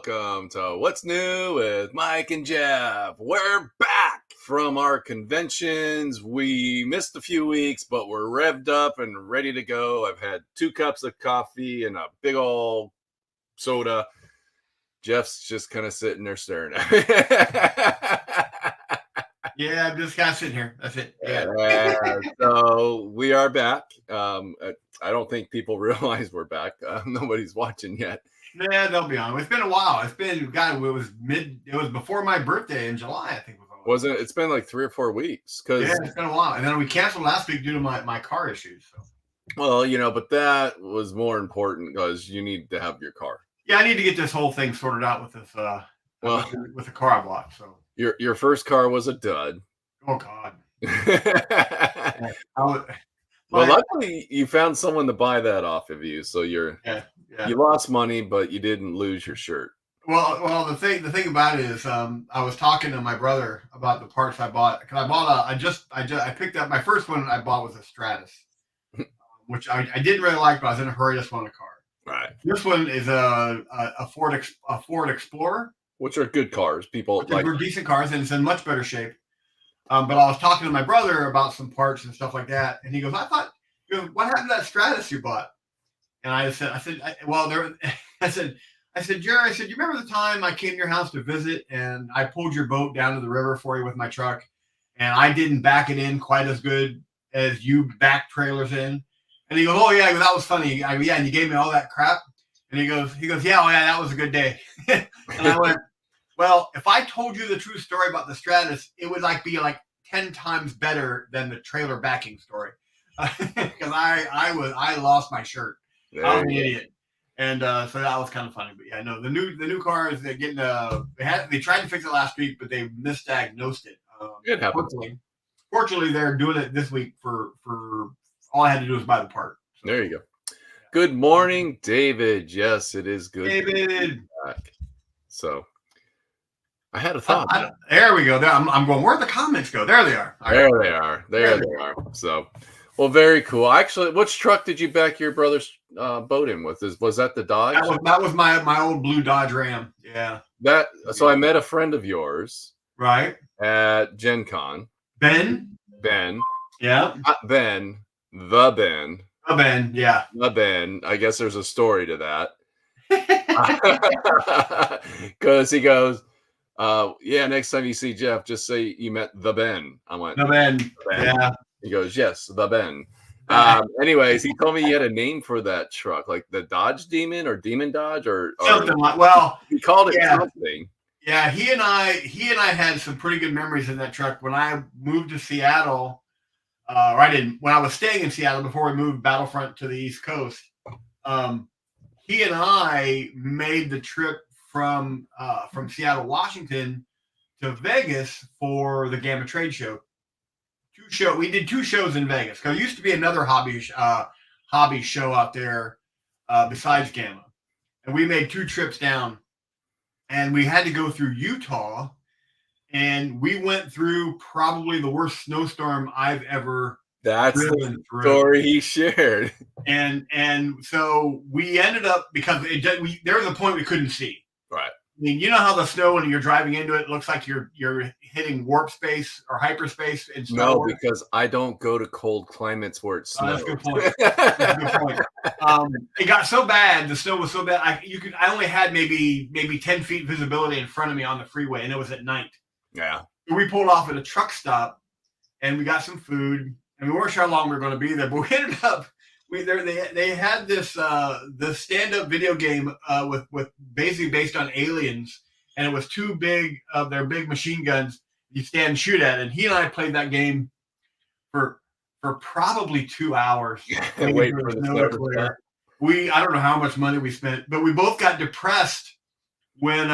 welcome to What's New with Mike and Jeff. We're back from our conventions. We missed a few weeks, but we're revved up and ready to go. I've had 2 cups of coffee and a big old soda. Jeff's just kind of sitting there staring at me. Yeah, I'm just kind of sitting here. That's it. So we are back. I don't think people realize we're back. Nobody's watching yet. Yeah, they'll be on. It's been a while. It was before my birthday in July, I think. Wasn't it? It's been like 3 or 4 weeks. Yeah, it's been a while. And then we canceled last week due to my car issues. So. Well, but that was more important because you need to have your car. Yeah, I need to get this whole thing sorted out with this with the car I bought. So your first car was a dud. Oh God. Well, luckily you found someone to buy that off of you, so you lost money, but you didn't lose your shirt. Well, the thing about it is, I was talking to my brother about the parts I bought because I picked up my first one I bought was a Stratus, which I didn't really like, but I was in a hurry. Just wanted a car. Right. This one is a Ford Explorer, which are good cars. They're decent cars, and it's in much better shape. But I was talking to my brother about some parts and stuff like that, and he goes, "What happened to that Stratus you bought?" And I said, Jerry, you remember the time I came to your house to visit and I pulled your boat down to the river for you with my truck, and I didn't back it in quite as good as you back trailers in? And he goes, "Oh yeah, that was funny. And you gave me all that crap." And he goes, "Yeah, oh yeah, that was a good day." And I went, "Well, if I told you the true story about the Stratus, it would be 10 times better than the trailer backing story." Because I lost my shirt. I was an idiot. And so that was kind of funny. But yeah, no, the new cars, they're getting they tried to fix it last week, but they misdiagnosed it. It happens. Fortunately, they're doing it this week for all I had to do was buy the part. So, there you go. Good morning, David. Yes, it is good. David. So I had a thought. There we go. There, I'm going, where'd the comments go? There they are. There they are. So, well, very cool. Actually, which truck did you back your brother's boat in with? Was that the Dodge? That was my old blue Dodge Ram. Yeah. So I met a friend of yours. Right. At Gen Con. Ben. Yeah. Not Ben. The Ben. The Ben. Yeah. The Ben. I guess there's a story to that. Because he goes, next time you see Jeff, just say you met the Ben. I went, the Ben. Yeah. He goes, yes, the Ben. Anyways, he told me he had a name for that truck, like the Dodge Demon or Demon Dodge or something like. Well, he called it something. Yeah, he and I had some pretty good memories in that truck when I moved to Seattle. When I was staying in Seattle before we moved Battlefront to the East Coast. He and I made the trip from Seattle, Washington to Vegas for the Gamma Trade Show. We did 2 shows in Vegas because there used to be another hobby show out there besides Gamma, and we made 2 trips down, and we had to go through Utah, and we went through probably the worst snowstorm I've ever. That's the story he shared. And so we ended up because there was a point we couldn't see. Right. I mean, you know how the snow when you're driving into it looks like you're hitting warp space or hyperspace in snow? No, because I don't go to cold climates where it snows. That's a good point. It got so bad. The snow was so bad. I only had maybe 10 feet visibility in front of me on the freeway, and it was at night. Yeah. So we pulled off at a truck stop, and we got some food, and we weren't sure how long we were going to be there, but we ended up. They had this the stand-up video game with basically based on aliens, and it was 2 big of their big machine guns you stand and shoot at, and he and I played that game for probably 2 hours. Wait for the snow to clear. I don't know how much money we spent, but we both got depressed when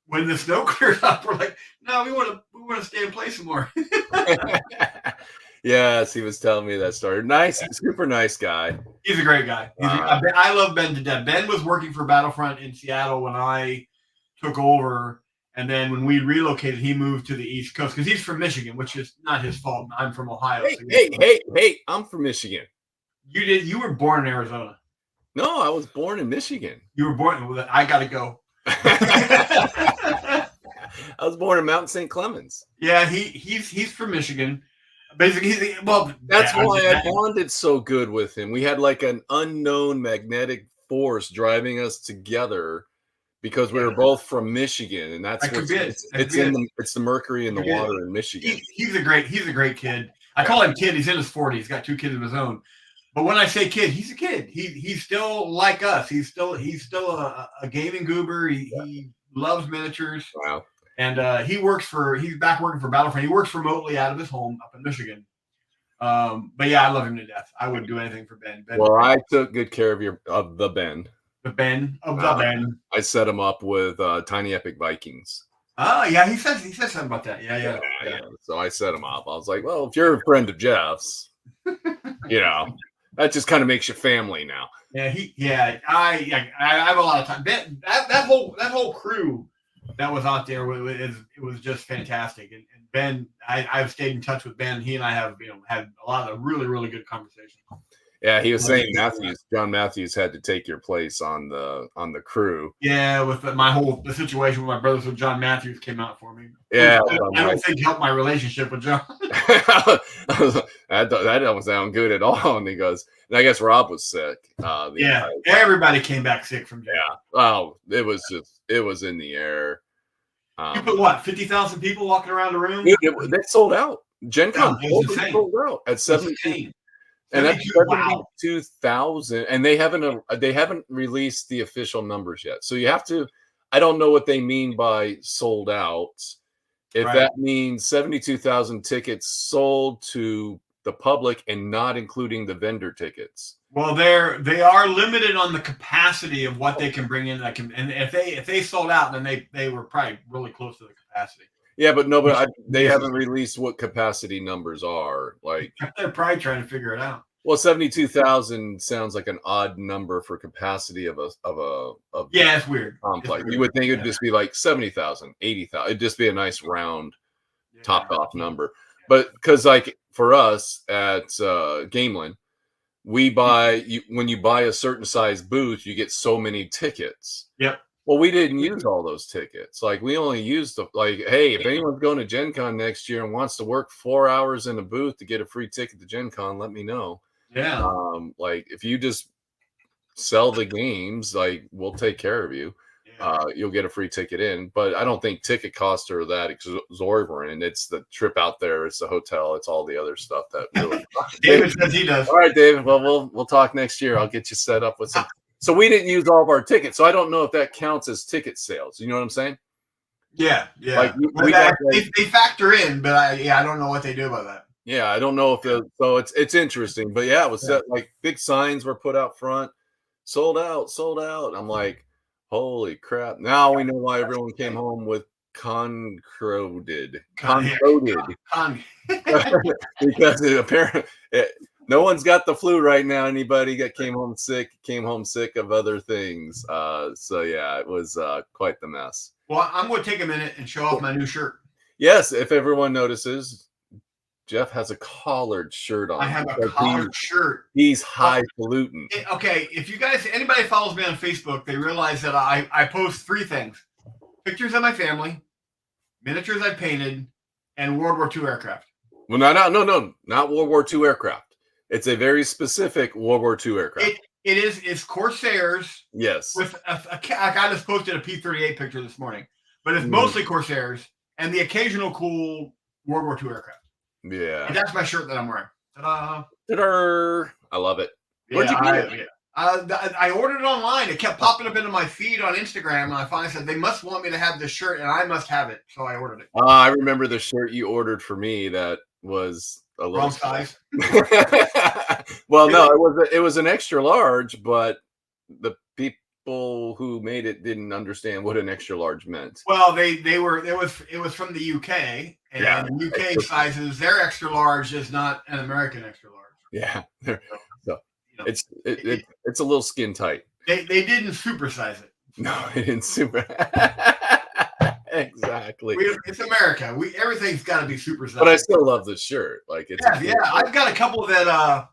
the snow cleared up. We're like, no, we want to stay and play some more. Yes, he was telling me that story. Nice, super nice guy. He's a great guy. I love Ben to death. Ben was working for Battlefront in Seattle when I took over, and then when we relocated, he moved to the East Coast because he's from Michigan, which is not his fault. I'm from Ohio. Hey! I'm from Michigan. You were born in Arizona. No, I was born in Michigan. You were born. I got to go. I was born in Mount St. Clemens. Yeah, he's from Michigan. Basically, That's why I bonded so good with him. We had like an unknown magnetic force driving us together because we were both from Michigan, and that's what's it's the mercury in the water in Michigan. He's a great kid. I call him kid. He's in his 40s. He's got 2 kids of his own. But when I say kid, he's a kid. He's still like us. He's still a gaming goober. He loves miniatures. Wow. And he's back working for Battlefront. He works remotely out of his home up in Michigan. But yeah, I love him to death. I wouldn't do anything for Ben. I took good care of the Ben. The Ben. I set him up with Tiny Epic Vikings. Oh yeah, he said something about that. Yeah. So I set him up. I was like, well, if you're a friend of Jeff's, that just kind of makes you family now. Yeah, I have a lot of time. Ben, that whole crew that was out there it was just fantastic. And Ben, I've stayed in touch with Ben. He and I have had a lot of really, really good conversations. Yeah, he was saying John Matthews had to take your place on the crew. Yeah, with the situation with my brothers with John Matthews came out for me. Yeah, I don't think it helped my relationship with John. that don't sound good at all. And he goes, and I guess Rob was sick. Everybody came back sick from John. Yeah. Oh, it was in the air. You put what, 50,000 people walking around the room? Dude, they sold out. Gen Con sold out at 17. And that's 72,000, and they haven't released the official numbers yet. So you have to. I don't know what they mean by sold out. If that means 72,000 tickets sold to the public and not including the vendor tickets. Well, they are limited on the capacity of what they can bring in. And if they sold out, then they were probably really close to the capacity. Yeah, but they haven't released what capacity numbers are. Like they're probably trying to figure it out. Well, 72,000 sounds like an odd number for capacity of it's weird. Complex. You would think it'd just be like 70,000, 80,000. It'd just be a nice round, topped off number. But because like for us at Gamelin, we when you buy a certain size booth, you get so many tickets. Yep. Well, we didn't use all those tickets. Like we only used hey, if anyone's going to Gen Con next year and wants to work 4 hours in a booth to get a free ticket to Gen Con, let me know. Yeah. Like if you just sell the games, like we'll take care of you. You'll get a free ticket in, but I don't think ticket costs are that exorbitant. It's the trip out there, it's the hotel, it's all the other stuff that really. David says he does. All right, David. Well, we'll talk next year. I'll get you set up with some. So we didn't use all of our tickets, so I don't know if that counts as ticket sales. You know what I'm saying? Yeah. Like they factor in, but I don't know what they do about that. Yeah, I don't know if so. It's interesting, but yeah, it was like big signs were put out front, sold out. I'm like, holy crap! Now we know why everyone came home with concroded. Because apparently no one's got the flu right now. Anybody that came home sick of other things. So yeah, it was quite the mess. Well, I'm going to take a minute and show off my new shirt. Yes, if everyone notices, Jeff has a collared shirt on. I have a collared shirt. He's highfalutin. Okay, if anybody follows me on Facebook, they realize that I post 3 things: pictures of my family, miniatures I painted, and World War II aircraft. Well, no, not World War II aircraft. It's a very specific World War II aircraft. It's Corsairs. Yes. With I just posted a P-38 picture this morning, but it's mostly Corsairs and the occasional cool World War II aircraft. Yeah. And that's my shirt that I'm wearing. Ta-da. Ta-da. I love it. Where'd you get it? I ordered it online. It kept popping up into my feed on Instagram, and I finally said they must want me to have this shirt, and I must have it. So I ordered it. I remember the shirt you ordered for me that was a little wrong size. Well, no, it was an extra large, but the people who made it didn't understand what an extra large meant. Well, it was from the UK, and UK sizes, their extra large is not an American extra large. Yeah. So it's a little skin tight. They didn't supersize it. No, they didn't super. Exactly. It's America. Everything's got to be supersized. But I still love this shirt. Like it's I've got a couple that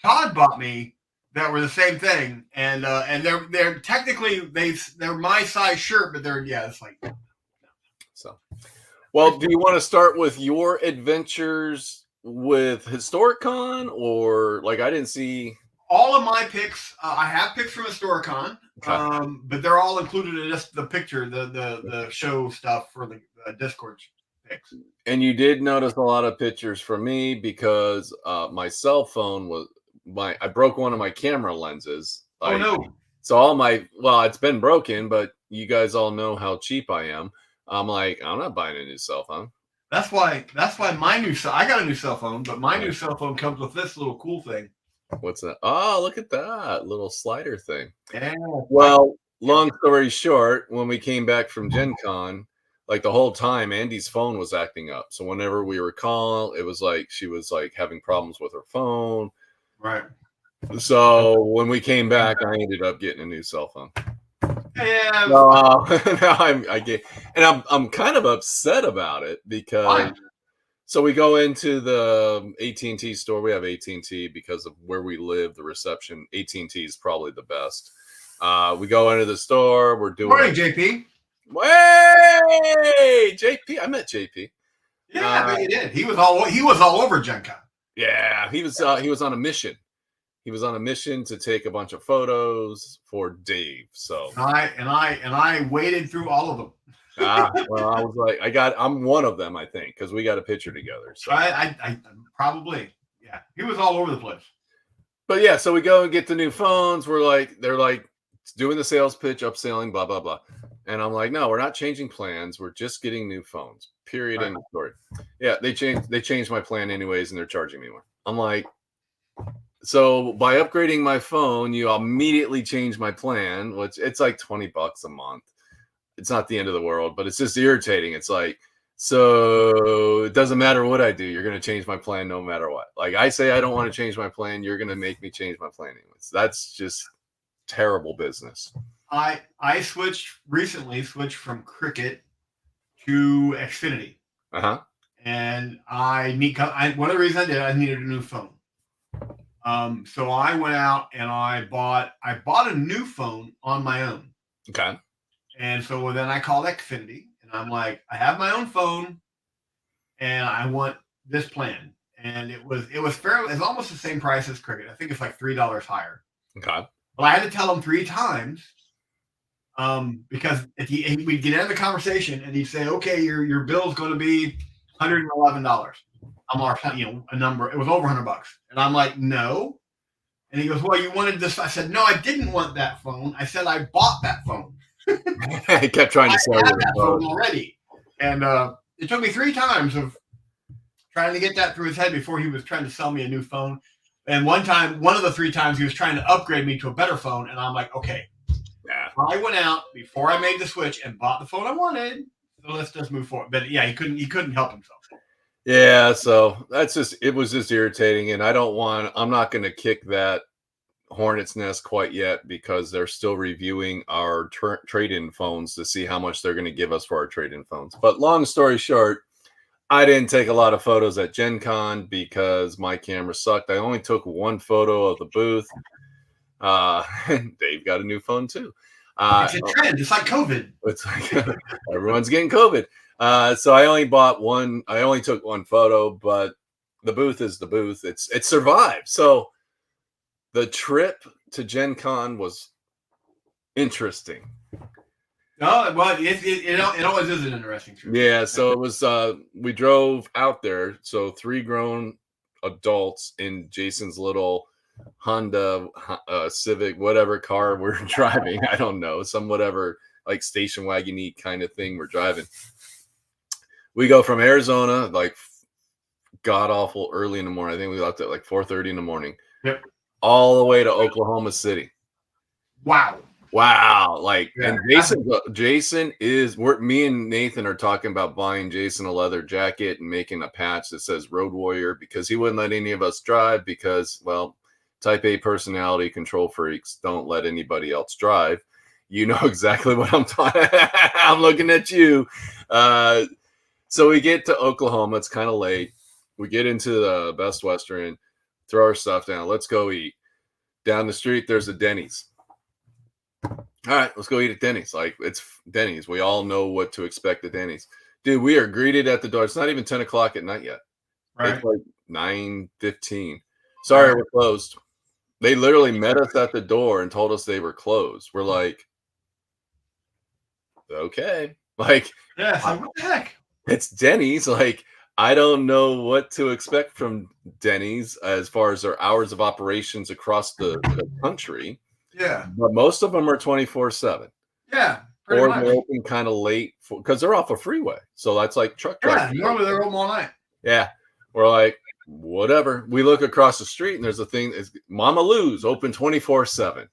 Todd bought me that were the same thing, and they're technically they're my size shirt, but they're it's like So, well, do you want to start with your adventures with HistoricCon, or like I didn't see? all of my pics. I have pics from Historicon, Okay. but they're all included in just the picture, the show stuff for the Discord pics. And you did notice a lot of pictures from me because my cell phone was I broke one of my camera lenses. Oh no, So all my it's been broken, but you guys all know how cheap I am. I'm like, I'm not buying a new cell phone. that's why my I got a new cell phone, but my Yeah. new cell phone comes with this little cool thing. What's that? Oh, look at that little slider thing. Yeah. Well, long story short, when we came back from Gen Con, like the whole time, Andy's phone was acting up. So whenever we were calling, it was like she was like having problems with her phone. Right. So when we came back, I ended up getting a new cell phone. Yeah. Now I'm kind of upset about it because Fine. so we go into the AT&T store. We have AT&T because of where we live. The reception AT&T is probably the best. We go into the store. We're doing. Morning, JP. Hey, JP! I met JP. Yeah, but you did. He was all over Gen Con. Yeah, he was on a mission. He was on a mission to take a bunch of photos for Dave. So I waded through all of them. well, I was like, I'm one of them, I think, because we got a picture together. So I probably, yeah, he was all over the place. But yeah, so we go and get the new phones. They're like doing the sales pitch, upselling, blah blah blah, and I'm like, no, we're not changing plans. We're just getting new phones. Period. End of story. Yeah, they changed my plan anyways, and they're charging me more. I'm like, so by upgrading my phone, you immediately change my plan, which it's like $20 a month. It's not the end of the world, but it's just irritating. It's like, so it doesn't matter what I do. You're going to change my plan no matter what. Like I say, I don't want to change my plan. You're going to make me change my plan anyways. That's just terrible business. I recently switched from Cricket to Xfinity. And one of the reasons I did, I needed a new phone. So I went out and I bought a new phone on my own. Okay. And so then I called Xfinity and I'm like, I have my own phone and I want this plan. And it was fairly, it's almost the same price as Cricket. I think it's like $3 higher. Okay. Well, I had to tell him 3 times because we'd get into the conversation and he'd say, okay, your bill's going to be $111. I'm our, a number. It was over $100. And I'm like, no. And he goes, well, you wanted this. I said, no, I didn't want that phone. I said, I bought that phone. He kept trying to sell you that phone already. And it took me 3 times of trying to get that through his head before he was trying to sell me a new phone. And one of the 3 times he was trying to upgrade me to a better phone. And I'm like, okay. Yeah. I went out before I made the switch and bought the phone I wanted. So let's just move forward. But yeah, he couldn't help himself. Yeah, so it was just irritating, and I'm not going to kick that hornet's nest quite yet because they're still reviewing our trade-in phones to see how much they're going to give us for our trade-in phones. But long story short, I didn't take a lot of photos at Gen Con because my camera sucked. I only took 1 photo of the booth. Dave got a new phone too. It's a trend. It's like COVID. It's like everyone's getting COVID. So I only took 1 photo, but the booth is the booth. It survived. So the trip to Gen Con was interesting. No, well, it always is an interesting trip. Yeah, so it was, we drove out there. So 3 grown adults in Jason's little Honda Civic, whatever car we're driving. I don't know, some whatever like station wagon-y kind of thing we're driving. We go from Arizona, like god awful early in the morning. I think we left at like 4:30 in the morning. Yep. All the way to Oklahoma City. Wow. Like, yeah. And Jason is, me and Nathan are talking about buying Jason a leather jacket and making a patch that says Road Warrior because he wouldn't let any of us drive because, well, type A personality control freaks don't let anybody else drive. You know exactly what I'm talking. I'm looking at you. So we get to Oklahoma. It's kind of late. We get into the Best Western, throw our stuff down. Let's go eat. Down the street, there's a Denny's. All right, let's go eat at Denny's. Like, it's Denny's. We all know what to expect at Denny's. Dude, we are greeted at the door. It's not even 10 o'clock at night yet. It's Right. like 9:15. Sorry, we're closed. They literally met us at the door and told us they were closed. We're like, okay. Like, Yeah. So what the heck? it's Denny's. Like, I don't know what to expect from Denny's as far as their hours of operations across the country, Yeah. but most of them are 24/7. Yeah. Pretty Or much. they're open kind of late because they're off a freeway. So that's like truck Yeah. drivers. Normally they're open all night. Yeah. We're like, whatever. We look across the street and there's a thing, is Mama Lou's open 24/7.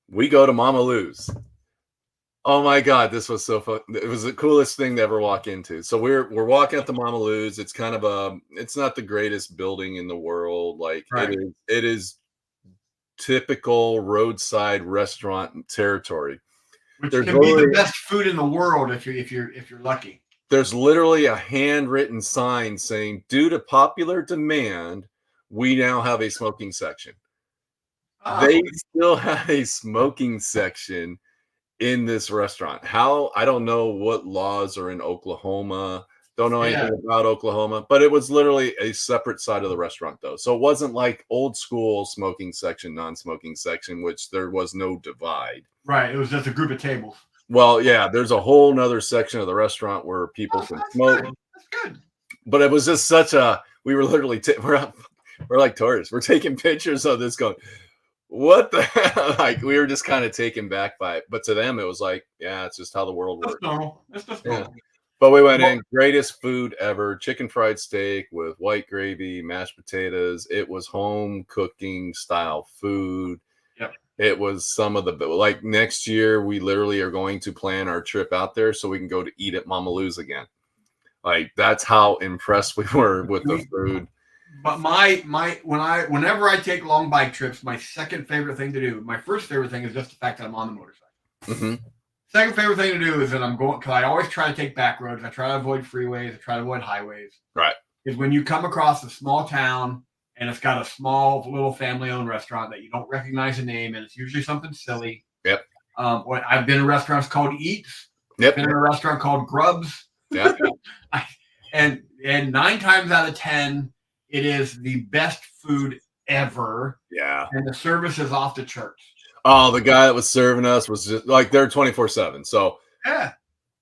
We go to Mama Lou's. Oh my God, this was so fun. It was the coolest thing to ever walk into. So we're walking at the Mama Lou's. It's kind of it's not the greatest building in the world. Like, Right. it is typical roadside restaurant territory. Which There's can be the literally- best food in the world if you're lucky. There's literally a handwritten sign saying, due to popular demand, we now have a smoking section. Oh, They still have a smoking section in this restaurant. How? I don't know what laws are in Oklahoma. Don't know anything about Oklahoma, but it was literally a separate side of the restaurant, though. So it wasn't like old school smoking section, non-smoking section, which there was no divide. right. It was just a group of tables. Well, yeah, there's a whole nother section of the restaurant where people can smoke. Good. That's good. But it was just such a, we were literally, we're like tourists. We're taking pictures of this going, what the hell? Like, we were just kind of taken back by it. But to them, it was like, yeah, it's just how the world That's works. normal. That's just Yeah. normal. But we went in, greatest food ever, chicken fried steak with white gravy, mashed potatoes. It was home cooking style food. Yep. It was some of the, like, next year, we literally are going to plan our trip out there so we can go to eat at Mama Lou's again. Like, that's how impressed we were with the food. But whenever I take long bike trips, my second favorite thing to do, my first favorite thing is just the fact that I'm on the motorcycle. Mm-hmm. Second favorite thing to do is that I'm going, because I always try to take back roads. I try to avoid freeways. I try to avoid highways. Right. Is when you come across a small town and it's got a small little family-owned restaurant that you don't recognize the name, and it's usually something silly. Yep. I've been in restaurants called Eats. Yep. Been in a restaurant called Grubs. Yep. and 9 times out of 10, it is the best food ever. Yeah. And the service is off the charts. Oh, the guy that was serving us was just like, they're 24/7. So, yeah.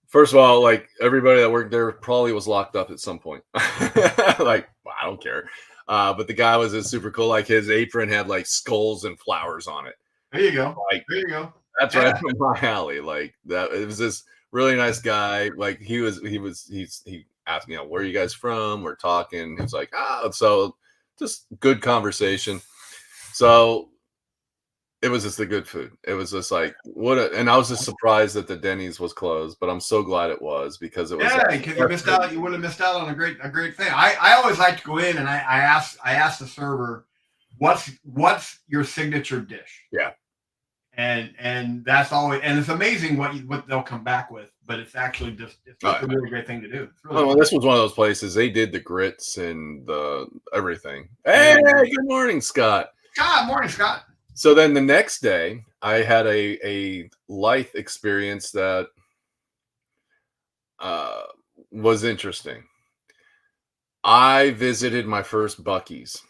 First of all, like, everybody that worked there probably was locked up at some point. Like, well, I don't care. But the guy was just super cool. Like, his apron had like skulls and flowers on it. There you go. Like, there you go. That's right up my alley. Like, that, it was this really nice guy. Like, he asked me, where are you guys from? We're talking. He was like, so just good conversation. So it was just the good food. It was just like, and I was just surprised that the Denny's was closed, but I'm so glad it was, because it was. Yeah, because you missed out. You would have missed out on a great thing. I always like to go in and I ask the server, what's your signature dish? Yeah. And that's always, and it's amazing what they'll come back with, but it's actually it's a really great thing to do. Really well, this was one of those places. They did the grits and the everything. Hey, good morning, Scott. Morning, Scott. So then the next day, I had a life experience that was interesting. I visited my first Buc-ee's.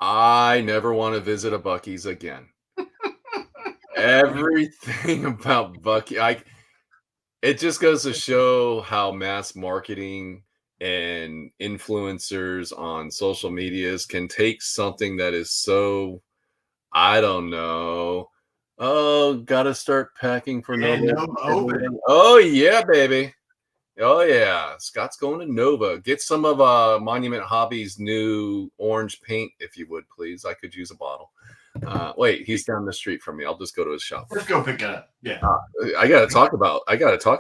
I never want to visit a Buc-ee's again. Everything about Buc-ee, it just goes to show how mass marketing and influencers on social medias can take something that is so, I don't know. Oh, gotta start packing for Nova. Oh yeah, baby. Oh yeah, Scott's going to Nova. Get some of Monument Hobby's new orange paint, if you would, please. I could use a bottle. Wait, he's down the street from me. I'll just go to his shop. Let's go pick it up. Yeah. I gotta talk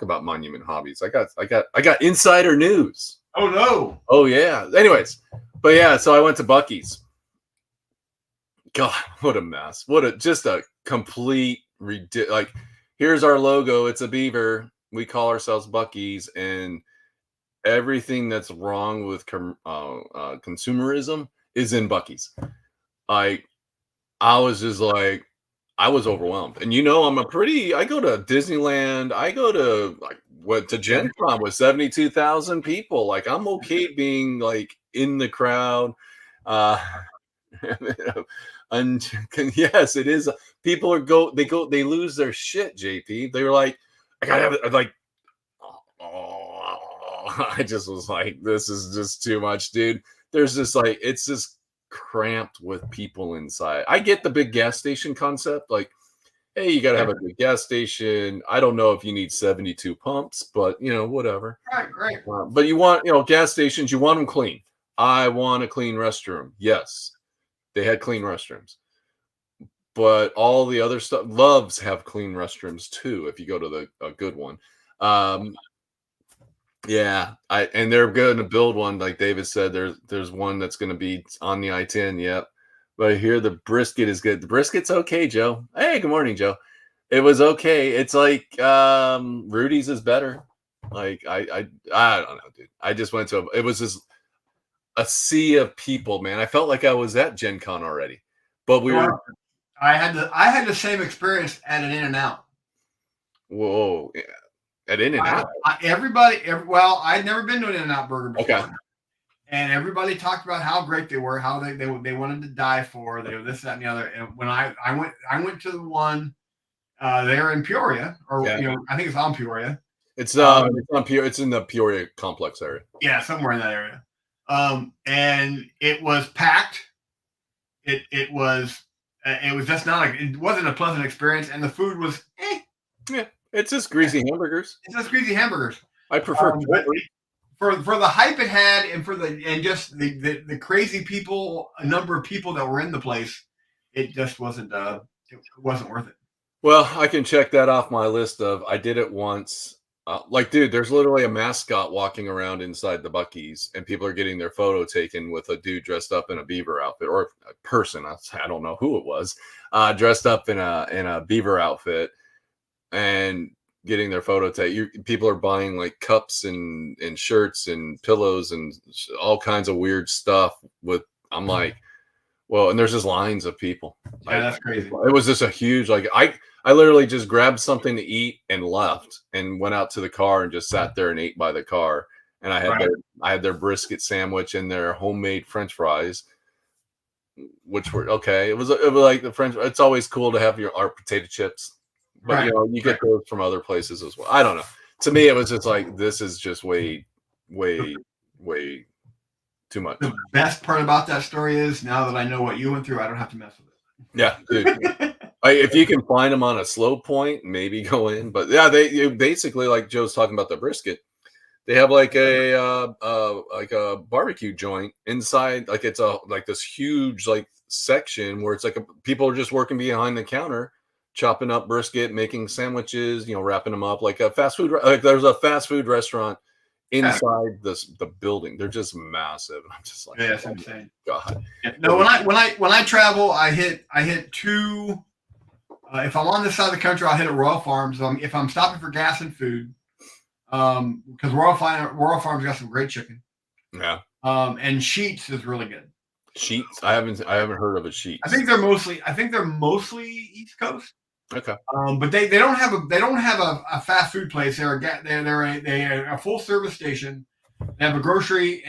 about Monument Hobbies. I got insider news. Oh no. Oh yeah. Anyways, but yeah, so I went to Buc-ee's. God, what a mess. Just a complete like, here's our logo. It's a beaver. We call ourselves Buc-ee's, and everything that's wrong with consumerism is in Buc-ee's. I was just like, I was overwhelmed. And I go to Disneyland, I go to went to Gen Con with 72,000 people. Like I'm okay being like in the crowd. Uh and yes, it is. People they lose their shit, JP. They were like, I gotta have it like I just was like, this is just too much, dude. There's just like it's just cramped with people inside. I get the big gas station concept, like, hey, you got to have a big gas station. I don't know if you need 72 pumps, but whatever. Right. But you want, gas stations, you want them clean. I want a clean restroom. Yes, they had clean restrooms. But all the other stuff, Loves have clean restrooms too. If you go to a good one, yeah, and they're going to build one, like David said. There's one that's going to be on the I-10. Yep. But I hear the brisket is good. The brisket's okay, Joe. Hey, good morning, Joe. It was okay. It's like Rudy's is better. Like I don't know, dude. I just went to it was just a sea of people, man. I felt like I was at Gen Con already. But I had the same experience at an In-N-Out. Whoa. Yeah. At In-N-Out? I'd never been to an In-N-Out burger before. Okay. And everybody talked about how great they were, how they wanted to die for. They were this, that, and the other. And when I went to the one there in Peoria, or I think it's on Peoria. It's on Peoria. It's in the Peoria complex area. Yeah, somewhere in that area. And it was packed. It was just it wasn't a pleasant experience, and the food was Yeah, it's just greasy hamburgers. It's just greasy hamburgers. I prefer for the hype it had, and just the crazy people, a number of people that were in the place, it just wasn't worth it. Well, I can check that off my list of I did it once. Dude, there's literally a mascot walking around inside the Buc-ee's, and people are getting their photo taken with a dude dressed up in a beaver outfit, or a person. I don't know who it was, dressed up in a beaver outfit, and getting their photo taken. People are buying like cups and shirts and pillows and all kinds of weird stuff. I'm like, well, and there's just lines of people. Yeah, that's crazy. It was just a huge I literally just grabbed something to eat and left and went out to the car and just sat there and ate by the car. And I had their brisket sandwich and their homemade French fries, which were okay. It was like the French. It's always cool to have our potato chips, but you get those from other places as well. I don't know. To me, it was just like, this is just way too much. The best part about that story is, now that I know what you went through, I don't have to mess with it. Yeah, dude. If you can find them on a slow point, maybe go in. But yeah, they basically, like Joe's talking about the brisket, they have like a barbecue joint inside. Like it's this huge section where it's like people are just working behind the counter, chopping up brisket, making sandwiches, wrapping them up like a fast food. Like there's a fast food restaurant inside the building. They're just massive. I'm just like, yeah, that's insane. God. Yeah. No, when I travel, I hit two. If I'm on this side of the country, I'll hit at Royal Farms. If I'm stopping for gas and food, because Royal Farms got some great chicken. Yeah. And Sheets is really good. Sheets? I haven't heard of a Sheets. I think they're mostly East Coast. Okay. But they don't have a fast food place. They're a full service station. They have a grocery,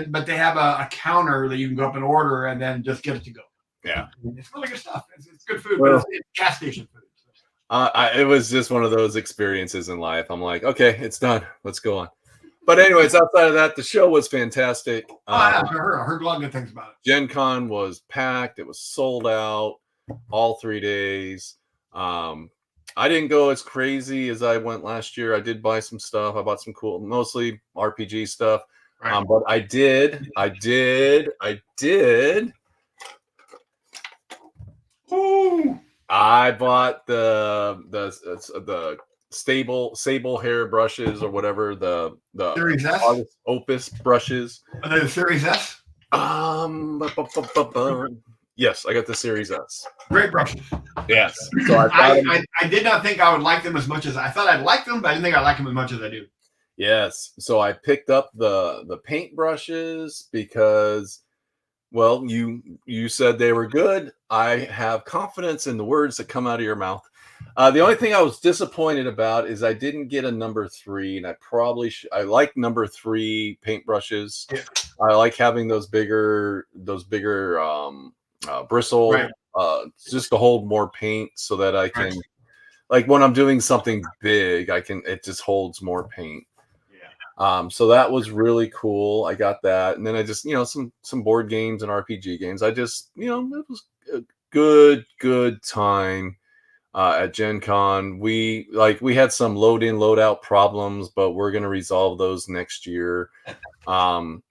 but they have a counter that you can go up and order and then just get it to go. Yeah, it's really good stuff. It's good food, but it's gas station food. It was just one of those experiences in life. I'm like, okay, it's done. Let's go on. But anyways, outside of that, the show was fantastic. I heard a lot of good things about it. Gen Con was packed. It was sold out all 3 days. I didn't go as crazy as I went last year. I did buy some stuff. I bought some cool, mostly RPG stuff. Right. But I did. Ooh. I bought the sable hair brushes, or whatever, the Series S? Opus brushes. Are they the Series S? Yes, I got the Series S. Great brushes. Yes. So I did not think I would like them as much as I thought I'd like them, but I didn't think I'd like them as much as I do. Yes. So I picked up the paint brushes because Well, you said they were good. I have confidence in the words that come out of your mouth. The only thing I was disappointed about is I didn't get a number three, and I probably I like number three paintbrushes. Yeah. I like having those bigger bristle, Right. just to hold more paint, so that I Right. can, like when I'm doing something big, it just holds more paint. Yeah. So that was really cool. I got that, and then I just, some board games and RPG games. I just, it was a good time at Gen Con. We had some load in, load out problems, but we're gonna resolve those next year. Um,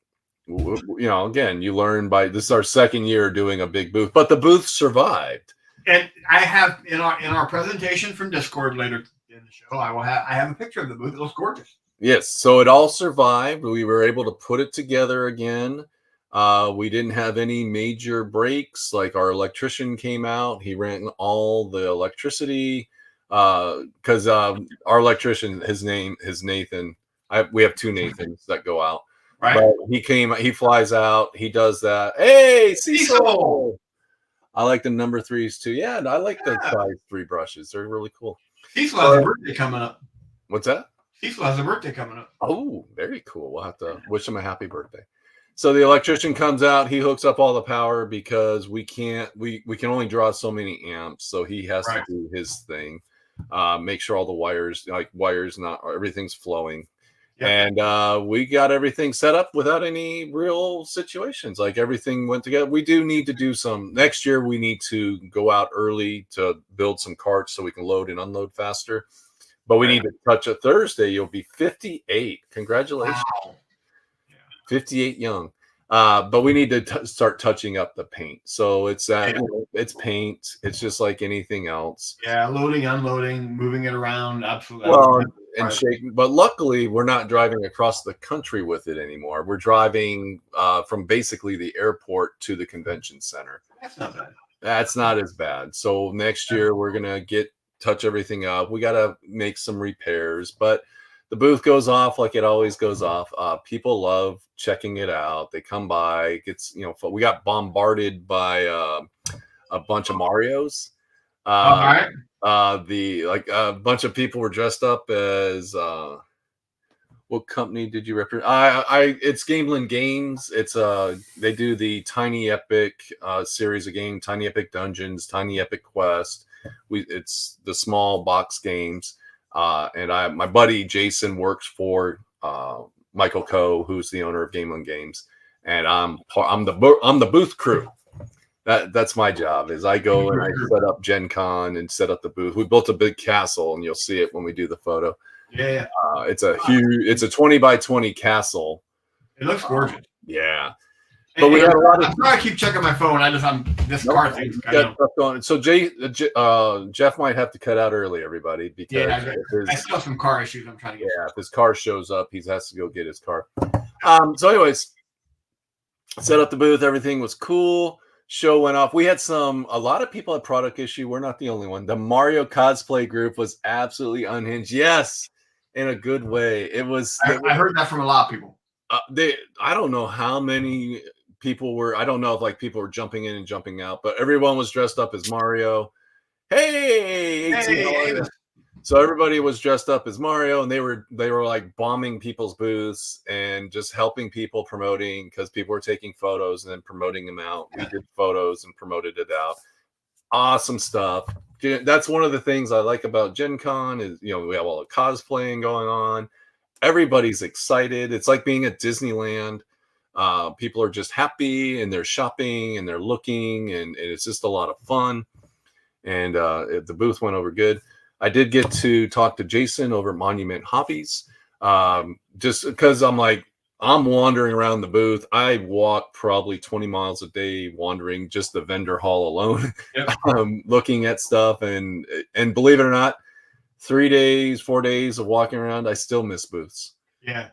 again, you learn by this is our second year doing a big booth, but the booth survived. And I have in our presentation from Discord later in the show, I have a picture of the booth. It looks gorgeous. Yes, so it all survived. We were able to put it together again. We didn't have any major breaks. Like our electrician came out, he ran all the electricity. Because our electrician, his name is Nathan. We have two Nathans that go out, Right. but he flies out. He does that. Hey, Cecil! I like the number threes too. Yeah, and I like the size 3 brushes. They're really cool. Cecil has a birthday coming up. What's that? Cecil has a birthday coming up. Oh, very cool. We'll have to wish him a happy birthday. So the electrician comes out, he hooks up all the power because we can only draw so many amps. So he has to do his thing. Make sure all the wires, not everything's flowing. Yep. And we got everything set up without any real situations. Like everything went together. We do need to do some next year. We need to go out early to build some carts so we can load and unload faster. But we need to touch a Thursday. You'll be 58. Congratulations. Wow. Yeah. 58 young. But we need to start touching up the paint. So it's it's paint. It's just like anything else. Yeah, loading, unloading, moving it around. Absolutely. Well, and shaking. But luckily, we're not driving across the country with it anymore. We're driving from basically the airport to the convention center. That's not bad. That's not as bad. So next year, we're going to touch everything up. We got to make some repairs, but the booth goes off like it always goes off. People love checking it out. They come by. We got bombarded by a bunch of Marios. All right. A bunch of people were dressed up as what company did you represent? It's Gameland Games. It's they do the Tiny Epic series of games, Tiny Epic Dungeons, Tiny Epic Quest. It's the small box games. And my buddy Jason works for Michael Coe, who's the owner of Gameland Games, and I'm the booth crew. That's my job. Is I go and I set up Gen Con and set up the booth. We built a big castle, and you'll see it when we do the photo. Yeah, it's a 20 by 20 castle. It looks gorgeous. Yeah. But we had a lot of. I'm sorry, I keep checking my phone. This car thing's got stuff going. So Jeff might have to cut out early, everybody, because I still have some car issues. I'm trying to get. Yeah, if his car shows up, he has to go get his car. So, anyways, set up the booth. Everything was cool. Show went off. We had a lot of people had product issue. We're not the only one. The Mario cosplay group was absolutely unhinged. Yes, in a good way. It was. I heard that from a lot of people. I don't know how many people were. I don't know if people were jumping in and jumping out, but everyone was dressed up as Mario. Hey, 18, hey. So everybody was dressed up as Mario, and they were like bombing people's booths and just helping people, promoting, because people were taking photos and then promoting them out. We did photos and promoted it out. Awesome stuff. That's one of the things I like about Gen Con is, we have all the cosplaying going on. Everybody's excited. It's like being at Disneyland. People are just happy, and they're shopping and they're looking, and it's just a lot of fun. And the booth went over good. I did get to talk to Jason over at Monument Hobbies, just because I'm wandering around the booth. I walk probably 20 miles a day wandering just the vendor hall alone, looking at stuff. And believe it or not, 4 days of walking around, I still miss booths. Yeah.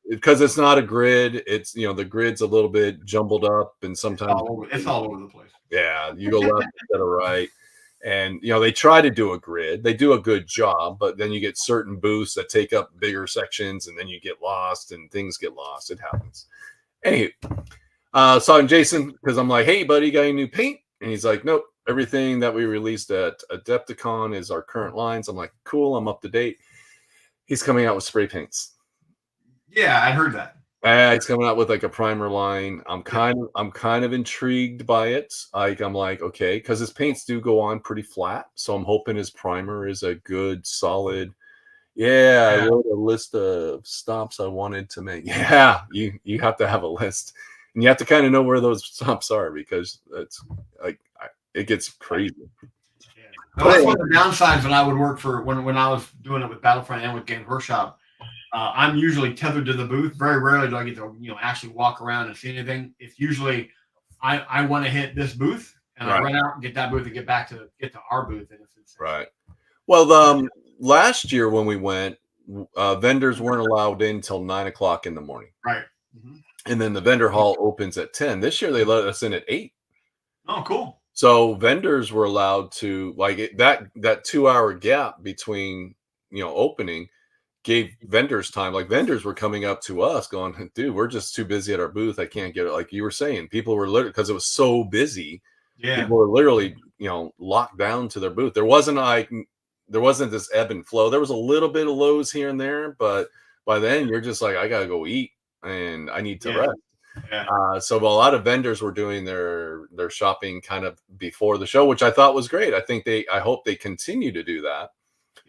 Because it's not a grid. It's, the grid's a little bit jumbled up, and sometimes it's all over the place. Yeah. You go left instead of right. And, they try to do a grid. They do a good job, but then you get certain booths that take up bigger sections, and then you get lost and things get lost. It happens. Anyway, Saw Jason because I'm like, hey, buddy, got any new paint? And he's like, nope. Everything that we released at Adepticon is our current lines. I'm like, cool. I'm up to date. He's coming out with spray paints. Yeah, I heard that. He's coming out with like a primer line. I'm kind of intrigued by it. Like I'm like, okay, because his paints do go on pretty flat. So I'm hoping his primer is a good, solid. Yeah, I Yeah. wrote a list of stops I wanted to make. Yeah, you have to have a list, and you have to kind of know where those stops are because it's like it gets crazy. Yeah. Well, that's one of the downsides when I would work for when I was doing it with Battlefront and with Games Workshop. I'm usually tethered to the booth. Very rarely do I get to actually walk around and see anything. It's usually I want to hit this booth and I run out and get that booth and get to our booth. And it's right. Well, last year when we went, vendors weren't allowed in till 9 o'clock in the morning. Right. And then the vendor hall opens at 10. This year they let us in at 8. Oh, cool. So vendors were allowed to that 2-hour gap between opening gave vendors time. Like vendors were coming up to us going, dude, we're just too busy at our booth. I can't get it. Like you were saying, people were literally, because it was so busy. Yeah. People were literally, locked down to their booth. There wasn't this ebb and flow. There was a little bit of lows here and there, but by then you're just like, I gotta go eat and I need to rest. Yeah. So a lot of vendors were doing their shopping kind of before the show, which I thought was great. I hope they continue to do that.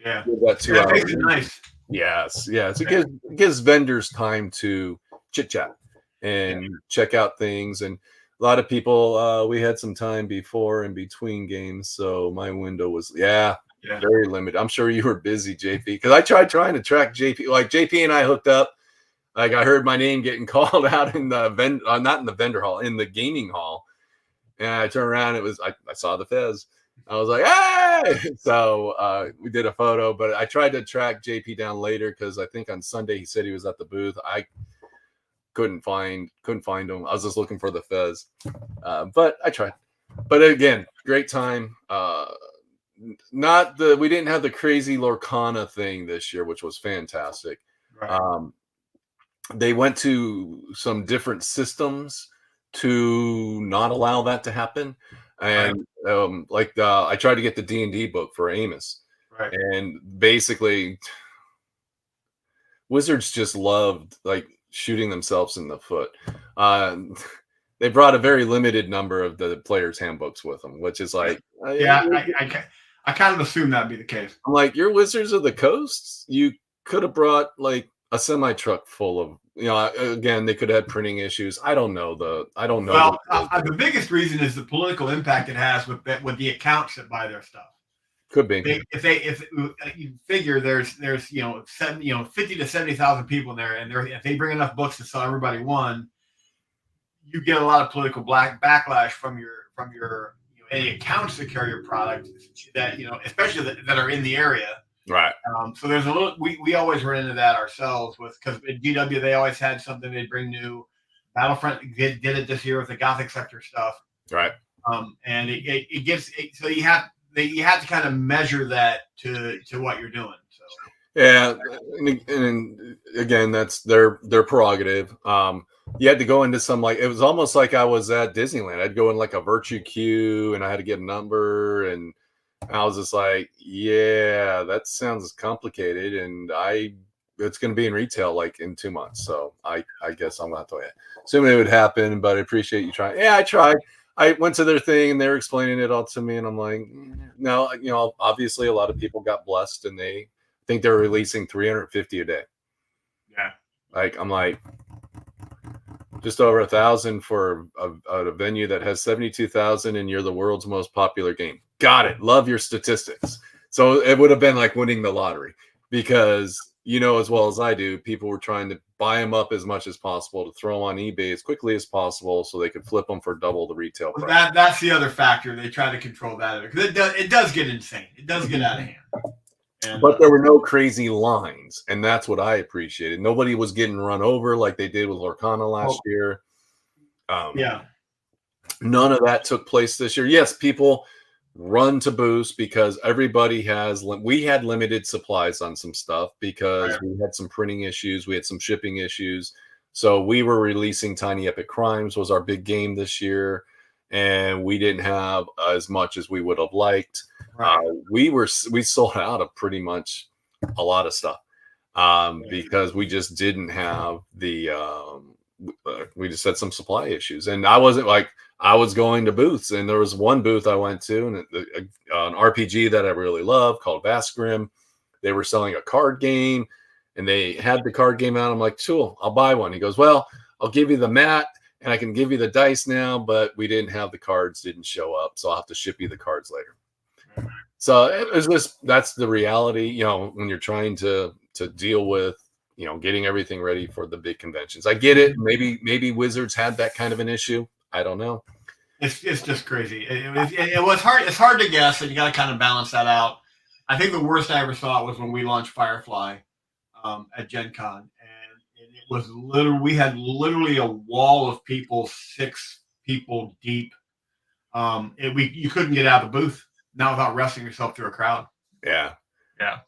Yeah. That 2 hours. Makes it nice. Yes. It gives vendors time to chit chat and check out things. And a lot of people, we had some time before and between games, so my window was very limited. I'm sure you were busy, JP, because I tried trying to track JP. Like JP and I hooked up. Like I heard my name getting called out in the not in the vendor hall, in the gaming hall, and I turned around. I saw the Fez. I was like, hey! So we did a photo, but I tried to track JP down later because I think on Sunday he said he was at the booth. I couldn't find him. I was just looking for the Fez, but I tried. But again, great time. We didn't have the crazy Lorcana thing this year, which was fantastic. Right. They went to some different systems to not allow that to happen. And I tried to get the D&D book for Amos. Right. And basically Wizards just loved like shooting themselves in the foot. They brought a very limited number of the players' handbooks with them, which is like, I kind of assumed that'd be the case. I'm like, you're Wizards of the Coast. You could have brought like a semi truck full of, again, they could have had printing issues. I don't know. Well, the biggest reason is the political impact it has with the accounts that buy their stuff. Could be. If you figure there's 50 to 70,000 people in there, and if they bring enough books to sell everybody one, you get a lot of political backlash from your any accounts that carry your product that especially that are in the area. Right. So there's a little. We always run into that ourselves because at GW they always had something they'd bring new. Battlefront did it this year with the Gothic sector stuff. Right. And it gets so you have to kind of measure that to what you're doing. So yeah, and again, that's their prerogative. You had to go into some it was almost like I was at Disneyland. I'd go in like a virtue queue and I had to get a number, and I was just like, yeah, that sounds complicated, and it's going to be in retail like in 2 months. So I guess I'm going to have to wait. Assuming it would happen, but I appreciate you trying. Yeah, I tried. I went to their thing and they were explaining it all to me, and I'm like, no, obviously a lot of people got blessed and they think they're releasing 350 a day. Yeah. I'm like, just over 1,000 for a venue that has 72,000 and you're the world's most popular game. Got it. Love your statistics. So it would have been like winning the lottery because, as well as I do, people were trying to buy them up as much as possible to throw them on eBay as quickly as possible so they could flip them for double the retail price. That's the other factor. They try to control that because it does get insane. It does get out of hand. But there were no crazy lines, and that's what I appreciated. Nobody was getting run over like they did with Lorcana last year. None of that took place this year. Yes, people run to boost because we had limited supplies on some stuff because we had some printing issues, we had some shipping issues. So we were releasing Tiny Epic Crimes was our big game this year, and we didn't have as much as we would have liked. Right. We sold out of pretty much a lot of stuff because we just didn't have the we just had some supply issues, and I wasn't like I was going to booths, and there was one booth I went to, and an RPG that I really love called Vasgrim. They were selling a card game, and they had the card game out. I'm like, cool, I'll buy one. He goes, well, I'll give you the mat and I can give you the dice now, but we didn't have the cards, didn't show up, so I'll have to ship you the cards later. So it was just that's the reality, you know, when you're trying to deal with, you know, getting everything ready for the big conventions. I get it. Maybe Wizards had that kind of an issue. I don't know. It's just crazy. It was hard. It's hard to guess, and you got to kind of balance that out. I think the worst I ever saw was when we launched Firefly at Gen Con, and it was literally we had literally a wall of people, 6 people deep. You couldn't get out of the booth now without wrestling yourself through a crowd. Yeah. Yeah.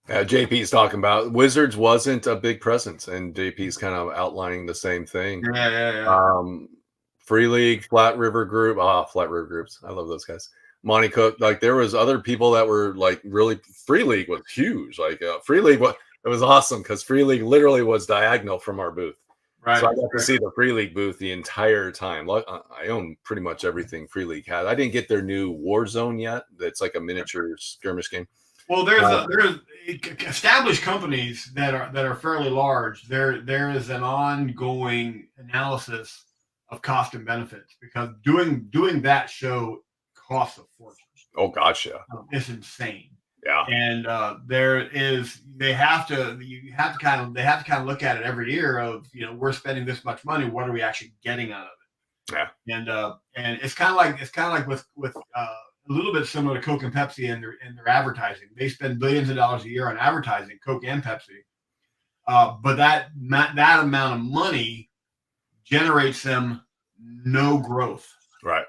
JP's talking about Wizards wasn't a big presence, and JP's kind of outlining the same thing. Yeah. Free League, Flat River Group, Flat River Groups. I love those guys. Monty Cook, like there was other people that were like really. Free League was huge. Like Free League, it was awesome because Free League literally was diagonal from our booth. Right. So I got to see the Free League booth the entire time. I own pretty much everything Free League had. I didn't get their new Warzone yet. That's like a miniature skirmish game. Well, there's established companies that are fairly large. There is an ongoing analysis of cost and benefits because doing that show costs a fortune. Oh gosh, yeah, it's insane. Yeah, and they have to kind of look at it every year of, you know, we're spending this much money, what are we actually getting out of it? Yeah, and it's kind of like with a little bit similar to Coke and Pepsi and their advertising. They spend billions of dollars a year on advertising, Coke and Pepsi, but that amount of money generates them no growth, right?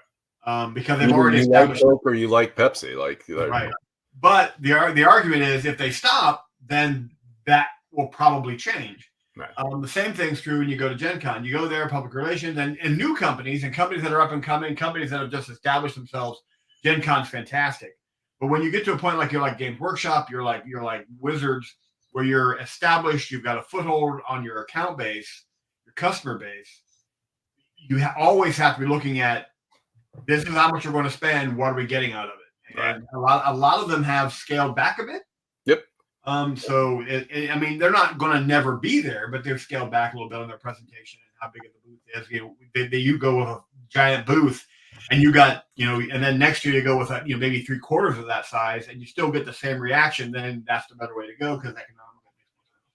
Because they've already established. You like Coke or you like Pepsi, right. But the argument is if they stop, then that will probably change. Right. The same thing's true when you go to Gen Con. You go there, public relations, and new companies and companies that are up and coming, companies that have just established themselves. Gen Con's fantastic. But when you get to a point like you're like Games Workshop, you're like Wizards, where you're established, you've got a foothold on your account base, your customer base, you always have to be looking at, this is how much we're going to spend, what are we getting out of it? And a lot of them have scaled back a bit. Yep. So I mean, they're not going to never be there, but they've scaled back a little bit on their presentation and how big of the booth is. You know, you go with a giant booth, and you got, you know, and then next year you go with maybe 3/4 of that size, and you still get the same reaction. Then that's the better way to go because economically.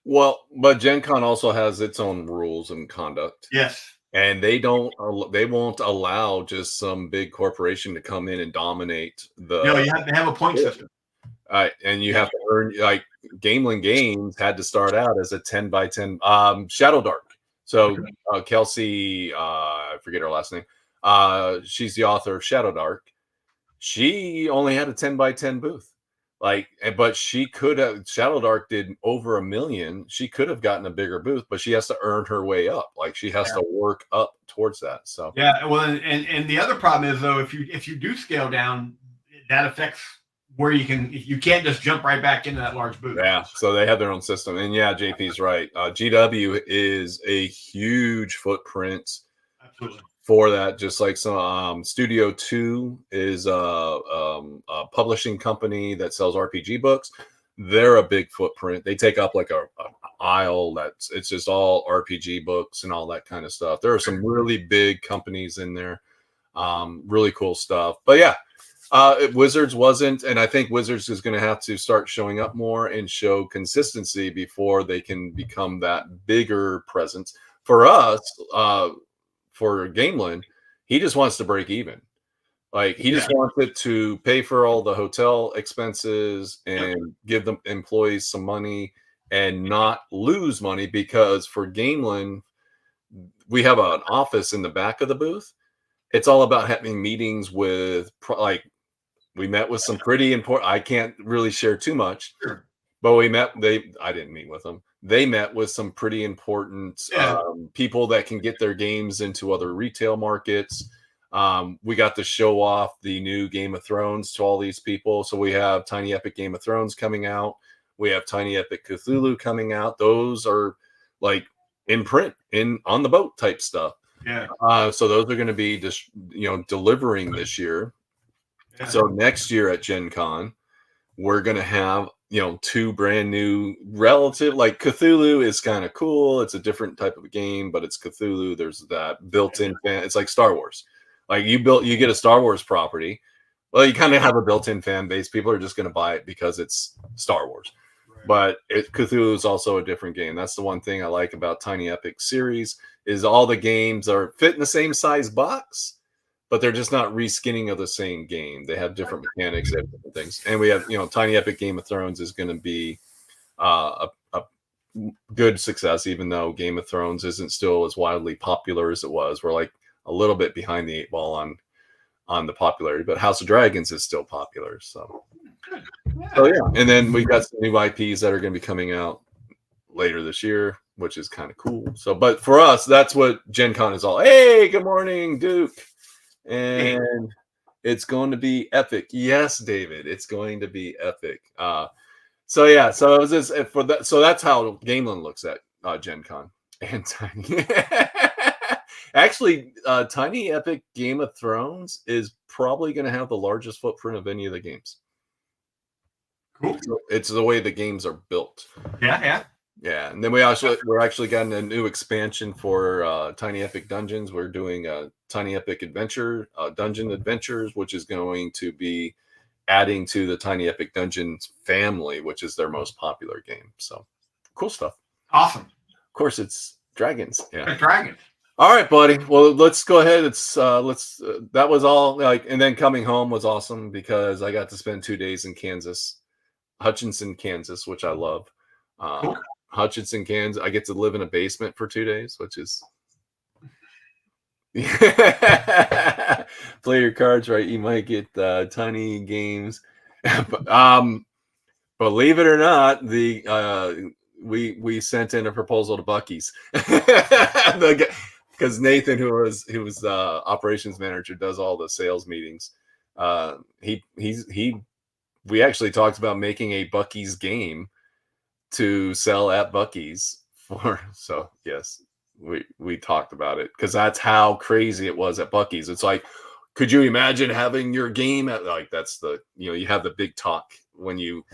Well, but Gen Con also has its own rules and conduct. Yes. And they won't allow just some big corporation to come in and dominate the. No, they have a point system. And you have to earn, like Gamelin Games had to start out as a 10 by 10 Shadow Dark. So Kelsey, I forget her last name. She's the author of Shadow Dark. She only had a 10 by 10 booth. But she could have. Shadow Dark did over $1 million. She could have gotten a bigger booth, but she has to earn her way up. Like she has to work up towards that. So yeah, well, and the other problem is though, if you do scale down, that affects where you can't just jump right back into that large booth. Yeah, so they have their own system, and yeah, JP's right. GW is a huge footprint. Absolutely. For that, just like some Studio 2 is a publishing company that sells RPG books. They're a big footprint. They take up like a aisle it's just all RPG books and all that kind of stuff. There are some really big companies in there, really cool stuff. But yeah, Wizards wasn't, and I think Wizards is going to have to start showing up more and show consistency before they can become that bigger presence. For us, for Gamelin, he just wants to break even. Like he just wants it to pay for all the hotel expenses and give the employees some money and not lose money, because for Gamelin, we have an office in the back of the booth. It's all about having meetings with, like, we met with some pretty important, I can't really share too much, but we met, I didn't meet with them. they met with some pretty important people that can get their games into other retail markets. We got to show off the new Game of Thrones to all these people. So we have Tiny Epic Game of Thrones coming out. We have Tiny Epic Cthulhu coming out. Those are like in print, on the boat type stuff. Yeah. So those are going to be just delivering this year. Yeah. So next year at Gen Con, we're going to have 2 brand new relative, like Cthulhu is kind of cool. It's a different type of a game, but it's Cthulhu. There's that built-in fan. It's like Star Wars. Like you get a Star Wars property. Well, you kind of have a built-in fan base. People are just going to buy it because it's Star Wars. Right. But Cthulhu is also a different game. That's the one thing I like about Tiny Epic series is all the games are fit in the same size box, but they're just not reskinning of the same game. They have different mechanics, they have different things. And we have, Tiny Epic Game of Thrones is going to be a good success, even though Game of Thrones isn't still as widely popular as it was. We're like a little bit behind the 8 ball on the popularity, but House of Dragons is still popular. So yeah. And then we got some new IPs that are going to be coming out later this year, which is kind of cool. So, but for us, that's what Gen Con is all. Hey, good morning, Duke. And it's going to be epic. Yes, David, it's going to be epic. So yeah, so it was this for that. So that's how Gameland looks at Gen Con. And Tiny, actually, Tiny Epic Game of Thrones is probably going to have the largest footprint of any of the games. Cool. So it's the way the games are built. Yeah. And then we're actually gotten a new expansion for Tiny Epic Dungeons. We're doing a Tiny Epic Adventure, Dungeon Adventures, which is going to be adding to the Tiny Epic Dungeons family, which is their most popular game. So cool stuff. Awesome. Of course, it's dragons. Yeah, dragons. All right, buddy. Well, let's go ahead. That was all. And then coming home was awesome because I got to spend 2 days in Kansas, Hutchinson, Kansas, which I love. Cool. Hutchinson, Kansas. I get to live in a basement for 2 days, which is play your cards right. You might get tiny games. Believe it or not, we sent in a proposal to Buc-ee's because Nathan, who was operations manager, does all the sales meetings. We actually talked about making a Buc-ee's game to sell at Buc-ee's so yes, we talked about it because that's how crazy it was at Buc-ee's. It's like, could you imagine having your game at that's the you have the big talk when you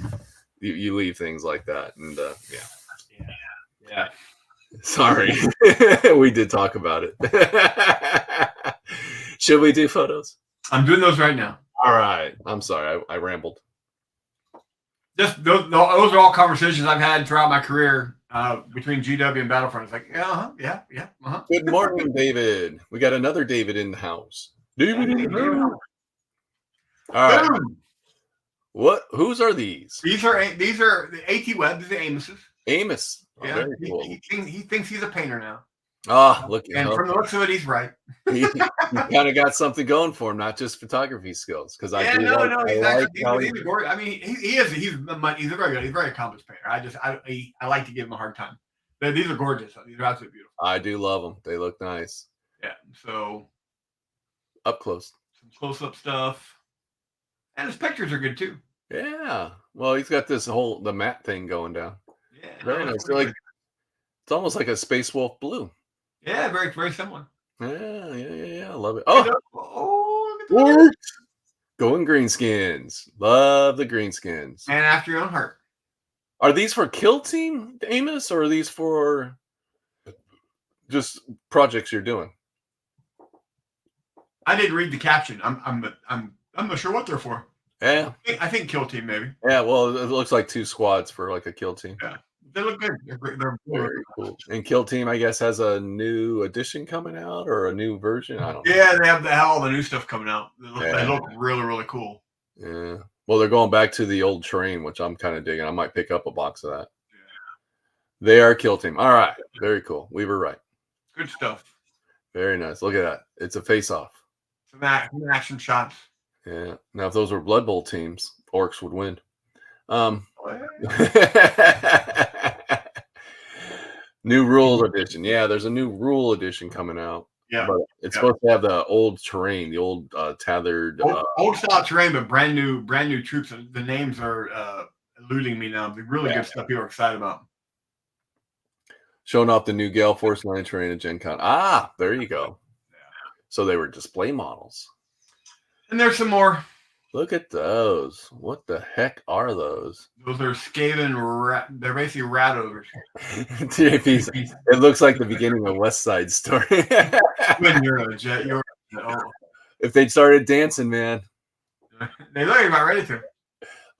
leave things like that. And yeah. Sorry. We did talk about it. Should we do photos? I'm doing those right now. All right. I'm sorry. I rambled. Just those are all conversations I've had throughout my career between GW and Battlefront. It's like, yeah. Good morning, David. We got another David in the house. David. All right. What? Whose are these? These are the AT Web. These are Amos's. Amos. Oh, yeah. Very cool. He thinks he's a painter now. Look. And from the looks of it, he's right. he kind of got something going for him, not just photography skills. Because he's gorgeous. I mean, he's very good. He's a very accomplished painter. I like to give him a hard time. These are gorgeous. These are absolutely beautiful. I do love them. They look nice. Yeah. So up close, some close-up stuff, and his pictures are good too. Yeah. Well, he's got the matte thing going down. Yeah. Very nice. It's almost like a Space Wolf blue. Yeah, very, very similar. Yeah. I love it. Look at going greenskins. Love the greenskins. And after your own heart. Are these for Kill Team, Amos, or are these for just projects you're doing? I didn't read the caption. I'm not sure what they're for. Yeah. I think Kill Team maybe. Yeah. Well, it looks like 2 squads for like a Kill Team. Yeah. They look good. They're very cool. And Kill Team, I guess, has a new edition coming out or a new version. I don't know. Yeah, they have all the new stuff coming out. They look really, really cool. Yeah. Well, they're going back to the old terrain, which I'm kind of digging. I might pick up a box of that. Yeah. They are Kill Team. All right. Very cool. We were right. Good stuff. Very nice. Look at that. It's a face-off. Some action shots. Yeah. Now, if those were Blood Bowl teams, Orcs would win. New rule edition. Yeah, there's a new rule edition coming out. Yeah. But it's supposed to have the old terrain, the old tethered. Old style terrain, but brand new troops. The names are eluding me now. The really good stuff people are excited about. Showing off the new Gale Force 9 terrain at Gen Con. Ah, there you go. Yeah. So they were display models. And there's some more. Look at those. What the heck are those? Those are Skaven rat. They're basically rat ogres. JP's, it looks like the beginning of West Side Story. When you're a jet, If they'd started dancing, man. They look about ready to.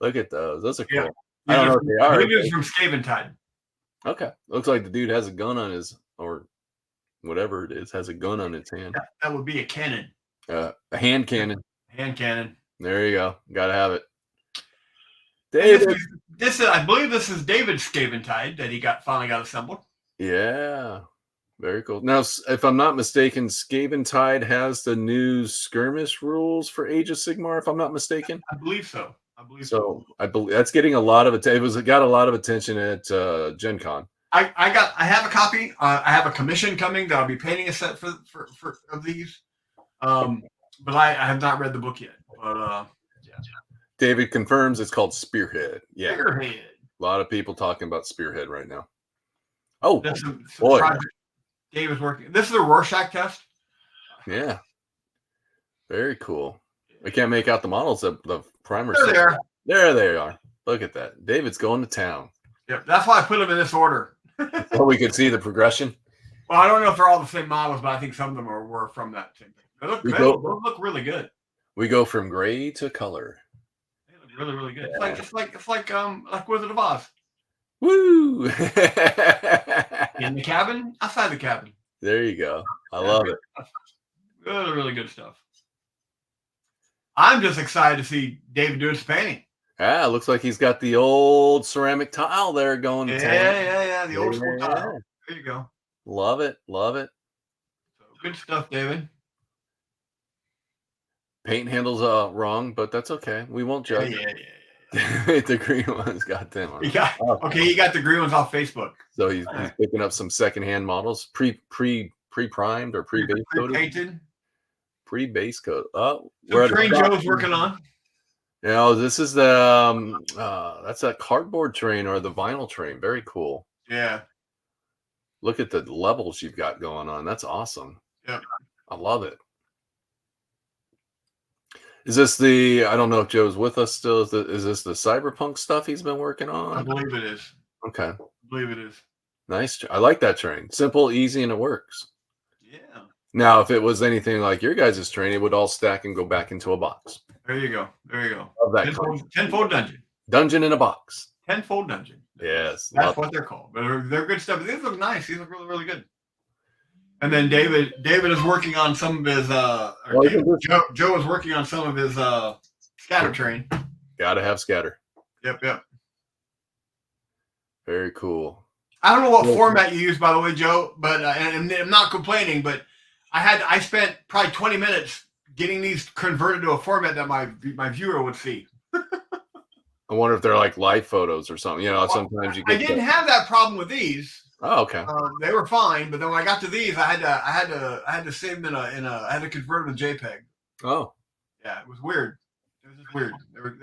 Look at those. Those are cool. Yeah. I don't know what they are. These are from Skaven Tide. Okay. Looks like the dude has a gun on his, or whatever it is, has a gun on its hand. That would be a cannon. A hand cannon. Hand cannon. There you go. Gotta have it. David. This is, I believe this is David's Skaven Tide that he finally got assembled. Yeah. Very cool. Now, if I'm not mistaken, Skaven Tide has the new skirmish rules for Age of Sigmar, if I'm not mistaken. I believe so. I believe that's getting a lot of attention. It got a lot of attention at Gen Con. I have a copy. I have a commission coming that I'll be painting a set for of these. But I have not read the book yet. But yeah. David confirms it's called Spearhead. Yeah. Spearhead. A lot of people talking about Spearhead right now. Oh, this is boy. Dave is working. This is a Rorschach test. Yeah. Very cool. I can't make out the models of the primers. There they are. Look at that. David's going to town. Yep. That's why I put them in this order. So we could see the progression. Well, I don't know if they're all the same models, but I think some of them were from that same thing. They look really good. We go from gray to color. They look really, really good. Yeah. It's like Wizard of Oz. Woo! In the cabin, outside the cabin. There you go. I love it. Really, really good stuff. I'm just excited to see David doing his painting. Yeah, looks like he's got the old ceramic tile there going. Yeah. The old school tile. There you go. Love it. So good stuff, David. Paint handle's wrong, but that's okay. We won't judge. Yeah. The green ones got them. You got the green ones off Facebook. So he's picking up some secondhand models, pre-primed or pre-base coated. Painted. Pre-base coat. Oh, the train Joe's working on. You know, this is the that's that cardboard train or the vinyl train. Very cool. Yeah. Look at the levels you've got going on. That's awesome. Yeah. I love it. Is this I don't know if Joe's with us still. Is this the cyberpunk stuff he's been working on? I believe it is. Okay. I believe it is. Nice. I like that train. Simple, easy, and it works. Yeah. Now, if it was anything like your guys' train, it would all stack and go back into a box. There you go. Love that tenfold dungeon. Dungeon in a box. Tenfold dungeon. Yes. That's what they're called. But they're good stuff. These look nice. These look really, really good. And then David is working on some of his Joe is working on some of his scatter train. Gotta have scatter. Yep. Very cool. I don't know what format you use, by the way, Joe, but and I'm not complaining, but I spent probably 20 minutes getting these converted to a format that my viewer would see. I wonder if they're like live photos or something. You know, sometimes you get. I didn't have that problem with these. Oh, okay. They were fine, but then when I got to these, I had to save them I had to convert them to JPEG. Oh. Yeah, it was weird. It was just weird.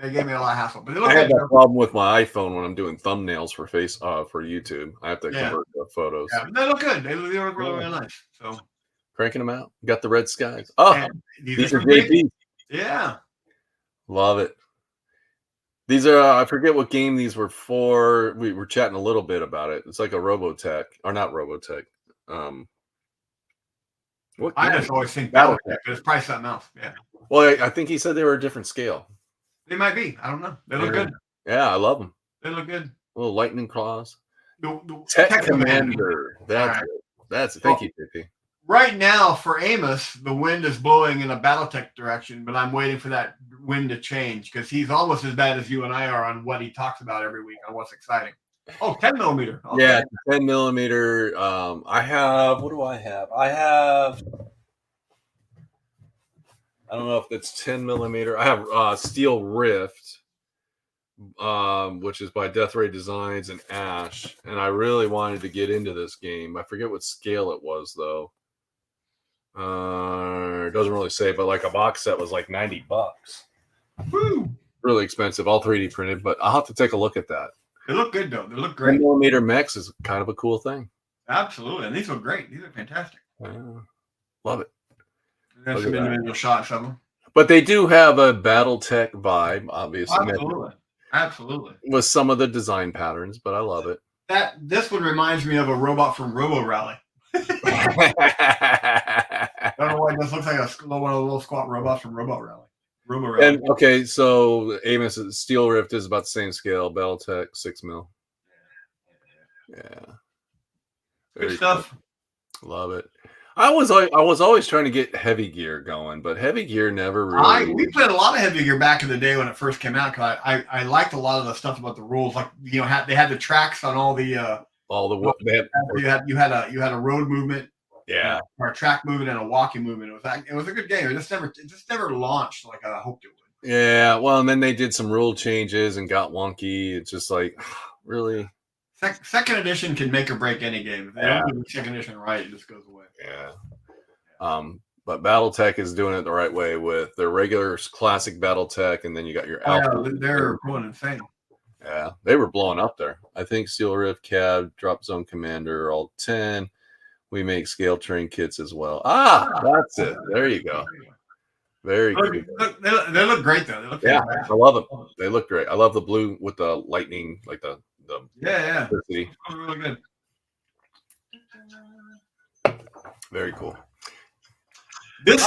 They gave me a lot of hassle, but I have that problem with my iPhone when I'm doing thumbnails for for YouTube. I have to convert the photos. Yeah, they look good. They look really, really nice. So cranking them out. Got the red skies. Oh, these are JP. Yeah, love it. These are I forget what game these were for. We were chatting a little bit about it. It's like a Robotech or not Robotech. What I just always think Battletech, but it's probably something else. Yeah. Well, I think he said they were a different scale. They might be. I don't know. They look good. Yeah, I love them. They look good. Little lightning claws. The Tech Commander. That's it. Thank you, JP. Right now, for Amos, the wind is blowing in a Battletech direction, but I'm waiting for that wind to change because he's almost as bad as you and I are on what he talks about every week on what's exciting. Oh, 10 millimeter. Okay. Yeah, 10 millimeter. I have, what do I have? I don't know if that's 10 millimeter. I have Steel Rift, which is by Death Ray Designs and Ash. And I really wanted to get into this game. I forget what scale it was though. It doesn't really say, but like a box set was like $90. Woo! Really expensive, all 3D printed. But I'll have to take a look at that. They look good though. They look great. 10mm mechs is kind of a cool thing. Absolutely, and these look great. These are fantastic. Love it. There's some individual shots of them. But they do have a BattleTech vibe, obviously. Absolutely. With some of the design patterns, but I love it. This one reminds me of a robot from Robo Rally. I don't know why this looks like one of the little squat robots from Robo Rally. And okay, so Amos Steel Rift is about the same scale. BattleTech 6mm. Yeah. Good stuff. Cool. Love it. I was always trying to get Heavy Gear going, but Heavy Gear never really. We played a lot of Heavy Gear back in the day when it first came out because I liked a lot of the stuff about the rules. Like they had the tracks on all the you had a road movement, or a track movement and a walking movement. It was a good game. It just never launched like I hoped it would. Yeah, well, and then they did some rule changes and got wonky. It's just like really. Second edition can make or break any game. If they don't do the second edition right, it just goes away. Yeah. But BattleTech is doing it the right way with their regular classic BattleTech, and then you got your Alpha. They're going insane. Yeah, they were blowing up there. I think Steel Rift, Cab, Drop Zone Commander are all 10. We make scale train kits as well. That's it. There you go. Very good. They look great though. They look I love them. They look great. I love the blue with the lightning, like the really good. Very cool. This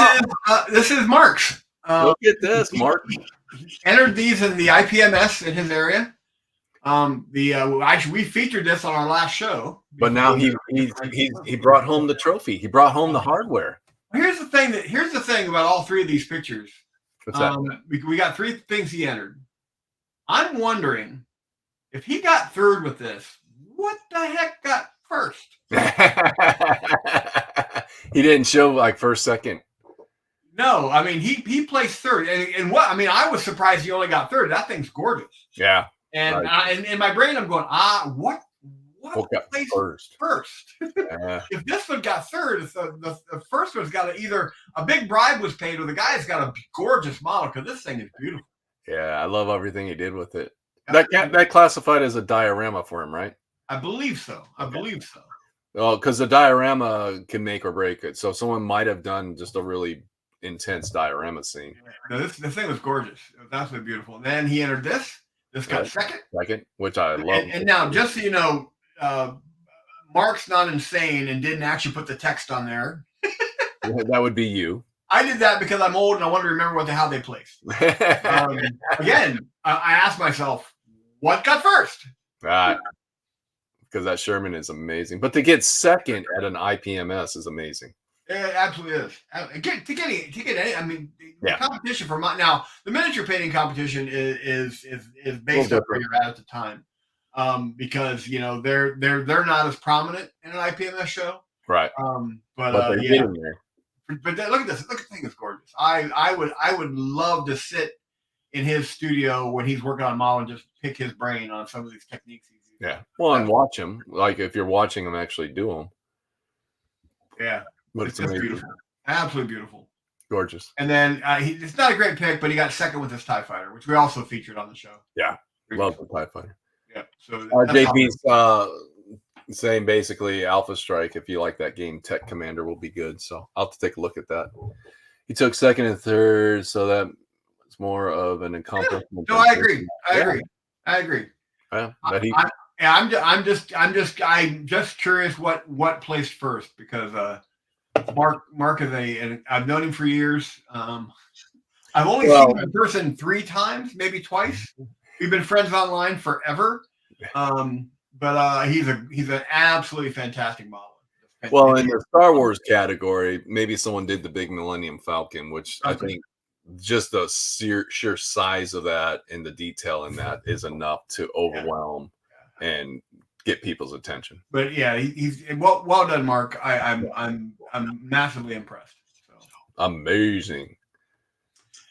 is Mark's. Look at this, Mark. He entered these in the IPMS in his area. Actually, we featured this on our last show. But now he brought home the trophy. He brought home the hardware. Here's the thing about all three of these pictures. What's that? We got three things he entered. I'm wondering if he got third with this, what the heck got first? He didn't show like first, second. No, I mean he placed third, and what I mean, I was surprised he only got third. That thing's gorgeous. Yeah, and and in my brain, I'm going, what got first? If this one got third, the first one's got either a big bribe was paid, or the guy's got a gorgeous model because this thing is beautiful. Yeah, I love everything he did with it. That classified as a diorama for him, right? I believe so. Well, because the diorama can make or break it. So someone might have done just a really intense diorama scene. No, this thing was gorgeous. It was absolutely beautiful. And then he entered this. This got second, which I love. And now, just so you know, Mark's not insane and didn't actually put the text on there. That would be you. I did that because I'm old and I want to remember what the hell they placed. Again, I asked myself, what got first? Right. Because that Sherman is amazing. But to get second at an IPMS is amazing. It absolutely is. To get any, I mean, the competition for now, the miniature painting competition is based on where you're at the time. Because they're not as prominent in an IPMS show. Right. But they're getting there. But look at this. Look at the thing is gorgeous. I would love to sit in his studio when he's working on model and just pick his brain on some of these techniques. Yeah. Well, and watch him. Like if you're watching him actually do them. Yeah. But it's amazing. Beautiful. Absolutely beautiful. Gorgeous. And then it's not a great pick, but he got second with his TIE Fighter, which we also featured on the show. Yeah. Love the TIE Fighter. Yeah. So JP's saying basically Alpha Strike, if you like that game, Tech Commander will be good. So I'll have to take a look at that. He took second and third, so that's more of an accomplishment. No, I agree. I agree. Yeah, I'm just curious what placed first because Mark is and I've known him for years. I've only seen him in person 3 times, maybe twice. We've been friends online forever. But he's an absolutely fantastic model. Well, in the Star Wars category, maybe someone did the big Millennium Falcon, which I think just the sheer size of that and the detail in that is enough to overwhelm and get people's attention. But yeah, he's well done, Mark. I'm massively impressed. So. Amazing.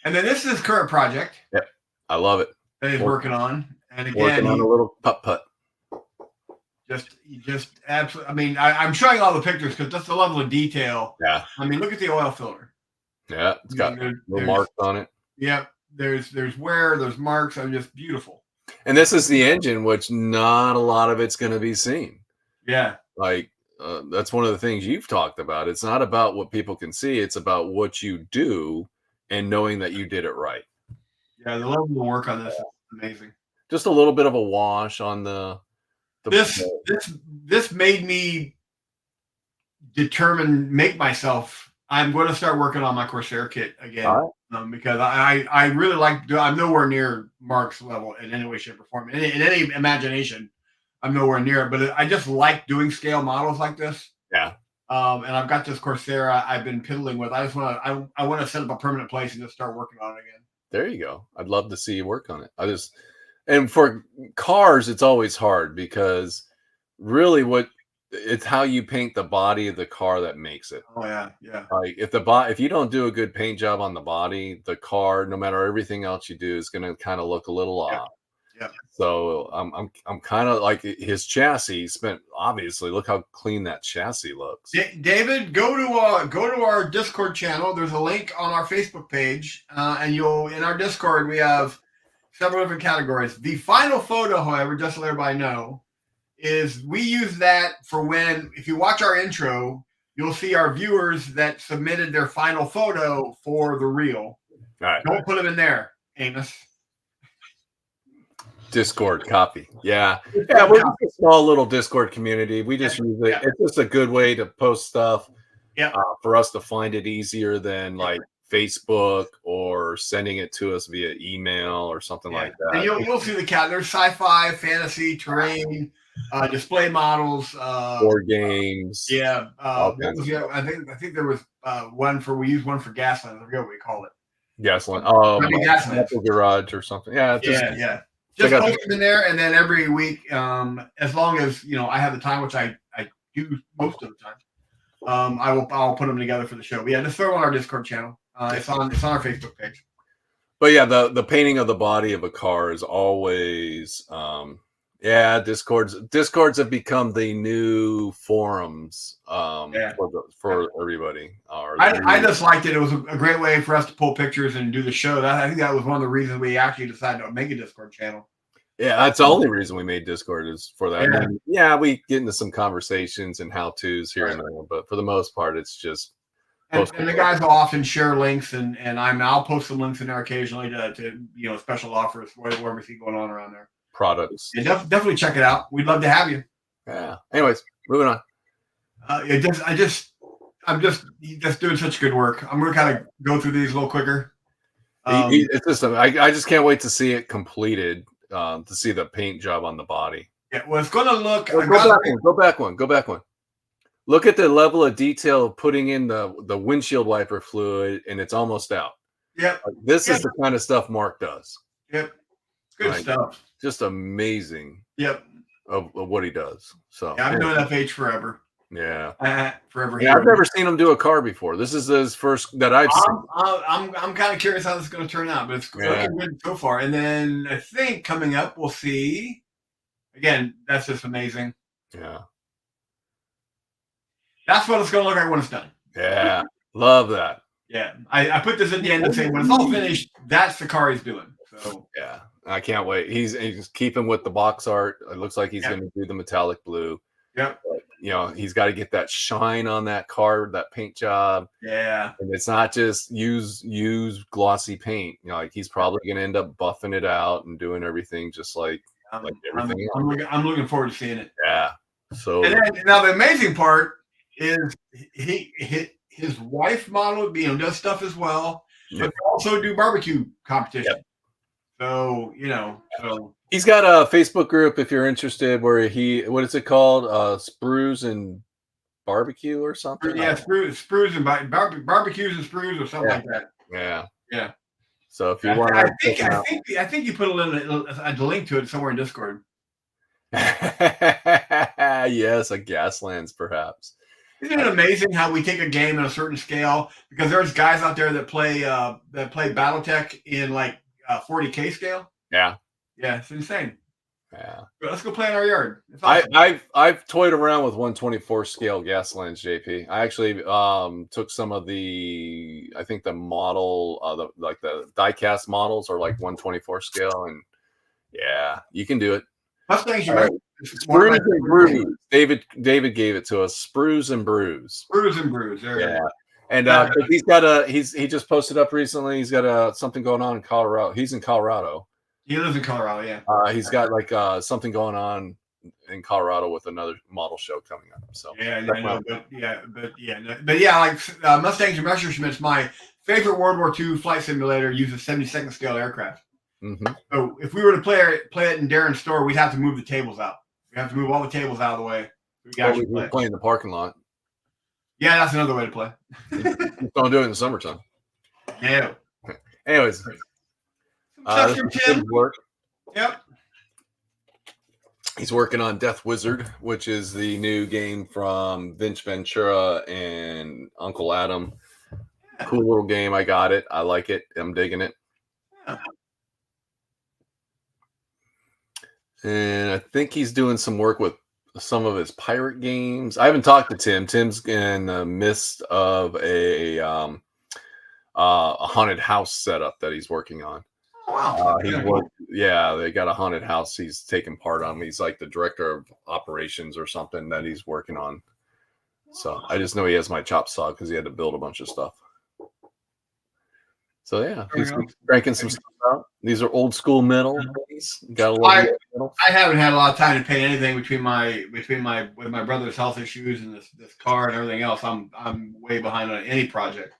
And then this is his current project. Yep, I love it. that he's working on. And again, working on a little putt. Just absolutely. I mean, I'm showing all the pictures because that's the level of detail. Yeah. I mean, look at the oil filter. Yeah, it's got little marks on it. Yeah, there's wear, there's marks. Are just beautiful. And this is the engine, which not a lot of it's going to be seen. Yeah. Like that's one of the things you've talked about. It's not about what people can see. It's about what you do and knowing that you did it right. Yeah, the level of work on this is amazing. Just a little bit of a wash on the this made me make myself. I'm going to start working on my Corsair kit again because I really like. I'm nowhere near Mark's level in any way, shape, or form. In any imagination, I'm nowhere near it. But I just like doing scale models like this. Yeah. And I've got this Corsair I've been piddling with. I just want to. I want to set up a permanent place and just start working on it again. There you go. I'd love to see you work on it. And for cars, it's always hard because really it's how you paint the body of the car that makes it. Oh yeah, yeah. Like if you don't do a good paint job on the body, the car, no matter everything else you do, is going to kind of look a little off. Yeah. So I'm kind of like his chassis spent. Obviously, look how clean that chassis looks. David, go to our Discord channel. There's a link on our Facebook page, and in our Discord we have several different categories. The final photo, however, just to let everybody know, is we use that for if you watch our intro, you'll see our viewers that submitted their final photo for the reel. All right. Don't put them in there, Amos. Discord copy. Yeah. Yeah, we're just a small little Discord community. We just use it. It's just a good way to post stuff. Yeah. For us to find it easier than like Facebook or sending it to us via email or something like that. And you'll see the there's sci-fi, fantasy, terrain, display models, board games. Yeah. I think there was we used one for Gasland. I forget what we called it. Gasland. Gasland. Garage or something. Yeah. Just post them in there, and then every week, as long as I have the time, which I do most of the time, I'll put them together for the show. But yeah, just throw them on our Discord channel. It's on our Facebook page. But yeah, the painting of the body of a car is always Discords have become the new forums for everybody. I just liked it. It was a great way for us to pull pictures and do the show. I think that was one of the reasons we actually decided to make a Discord channel. Yeah, that's the only reason we made Discord is for that. Yeah, we get into some conversations and how-tos here and there, but for the most part, it's just. And the guys will often share links, and I'll post some links in there occasionally to special offers, whatever we see going on around there. Products. Yeah, definitely check it out. We'd love to have you. Yeah. Anyways, moving on. I'm just doing such good work. I'm gonna kind of go through these a little quicker. It's just I just can't wait to see it completed. To see the paint job on the body. Yeah, well, it's gonna look. Go back one. Look at the level of detail of putting in the windshield wiper fluid, and it's almost out. Yep. This is the kind of stuff Mark does. Yep. Good stuff. Just amazing. Yep. Of what he does. So I'm doing FH forever. Yeah. Forever. Yeah, I've never seen him do a car before. This is his first that I've seen. I'm kind of curious how this is going to turn out, but it's looking good so far. And then I think coming up, we'll see. Again, that's just amazing. Yeah. That's what it's going to look like when it's done. Yeah. Love that. Yeah. I put this at the end to say when it's all finished, that's the car he's doing. So yeah. I can't wait. He's keeping with the box art. It looks like he's going to do the metallic blue. Yep. But, he's got to get that shine on that car, that paint job. Yeah. And it's not just use glossy paint. Like he's probably going to end up buffing it out and doing everything just like everything else. I'm looking forward to seeing it. Yeah. So and then, now the amazing part is his wife model, does stuff as well. But they also do barbecue competition. Yep. So, he's got a Facebook group if you're interested where what is it called? Sprues and Barbecue or something? Yeah, sprues and barbecues and sprues or something like that. Yeah. Yeah. So if you want to I think you put a link to it somewhere in Discord. Yes, a Gaslands perhaps. Isn't it amazing how we take a game at a certain scale? Because there's guys out there that play BattleTech in like 40K scale. Yeah. Yeah, it's insane. Yeah. Let's go play in our yard. It's awesome. I've toyed around with 124 scale gas lens, JP. I actually took some of the I think the model the die-cast models are like 124 scale, and yeah, you can do it. Mustangs, you Sprues and Brews. David gave it to us. Sprues and Brews. Sprues and Brews. There yeah. And he just posted up recently. He's got something going on in Colorado. He's in Colorado. He lives in Colorado, yeah. He's got like something going on in Colorado with another model show coming up. So yeah, I know, but like Mustangs and Messerschmitts, my favorite World War II flight simulator uses 72nd scale aircraft. Mm-hmm. So if we were to play it in Darren's store, we'd have to move the tables out. We have to move all the tables out of the way. We play in the parking lot. Yeah, that's another way to play. Don't do it in the summertime. Yeah. Anyways, work. Yep. He's working on Death Wizard, which is the new game from Vince Ventura and Uncle Adam. Yeah. Cool little game. I got it. I like it. I'm digging it. Yeah. And I think he's doing some work with some of his pirate games. I haven't talked to Tim. Tim's in the midst of a haunted house setup that he's working on. Wow. They got a haunted house he's taking part on. He's like the director of operations or something that he's working on. So I just know he has my chop saw because he had to build a bunch of stuff. So yeah, he's cranking some stuff out. These are old school metal. Got a lot of metal. I haven't had a lot of time to paint anything with my brother's health issues and this car and everything else. I'm way behind on any project.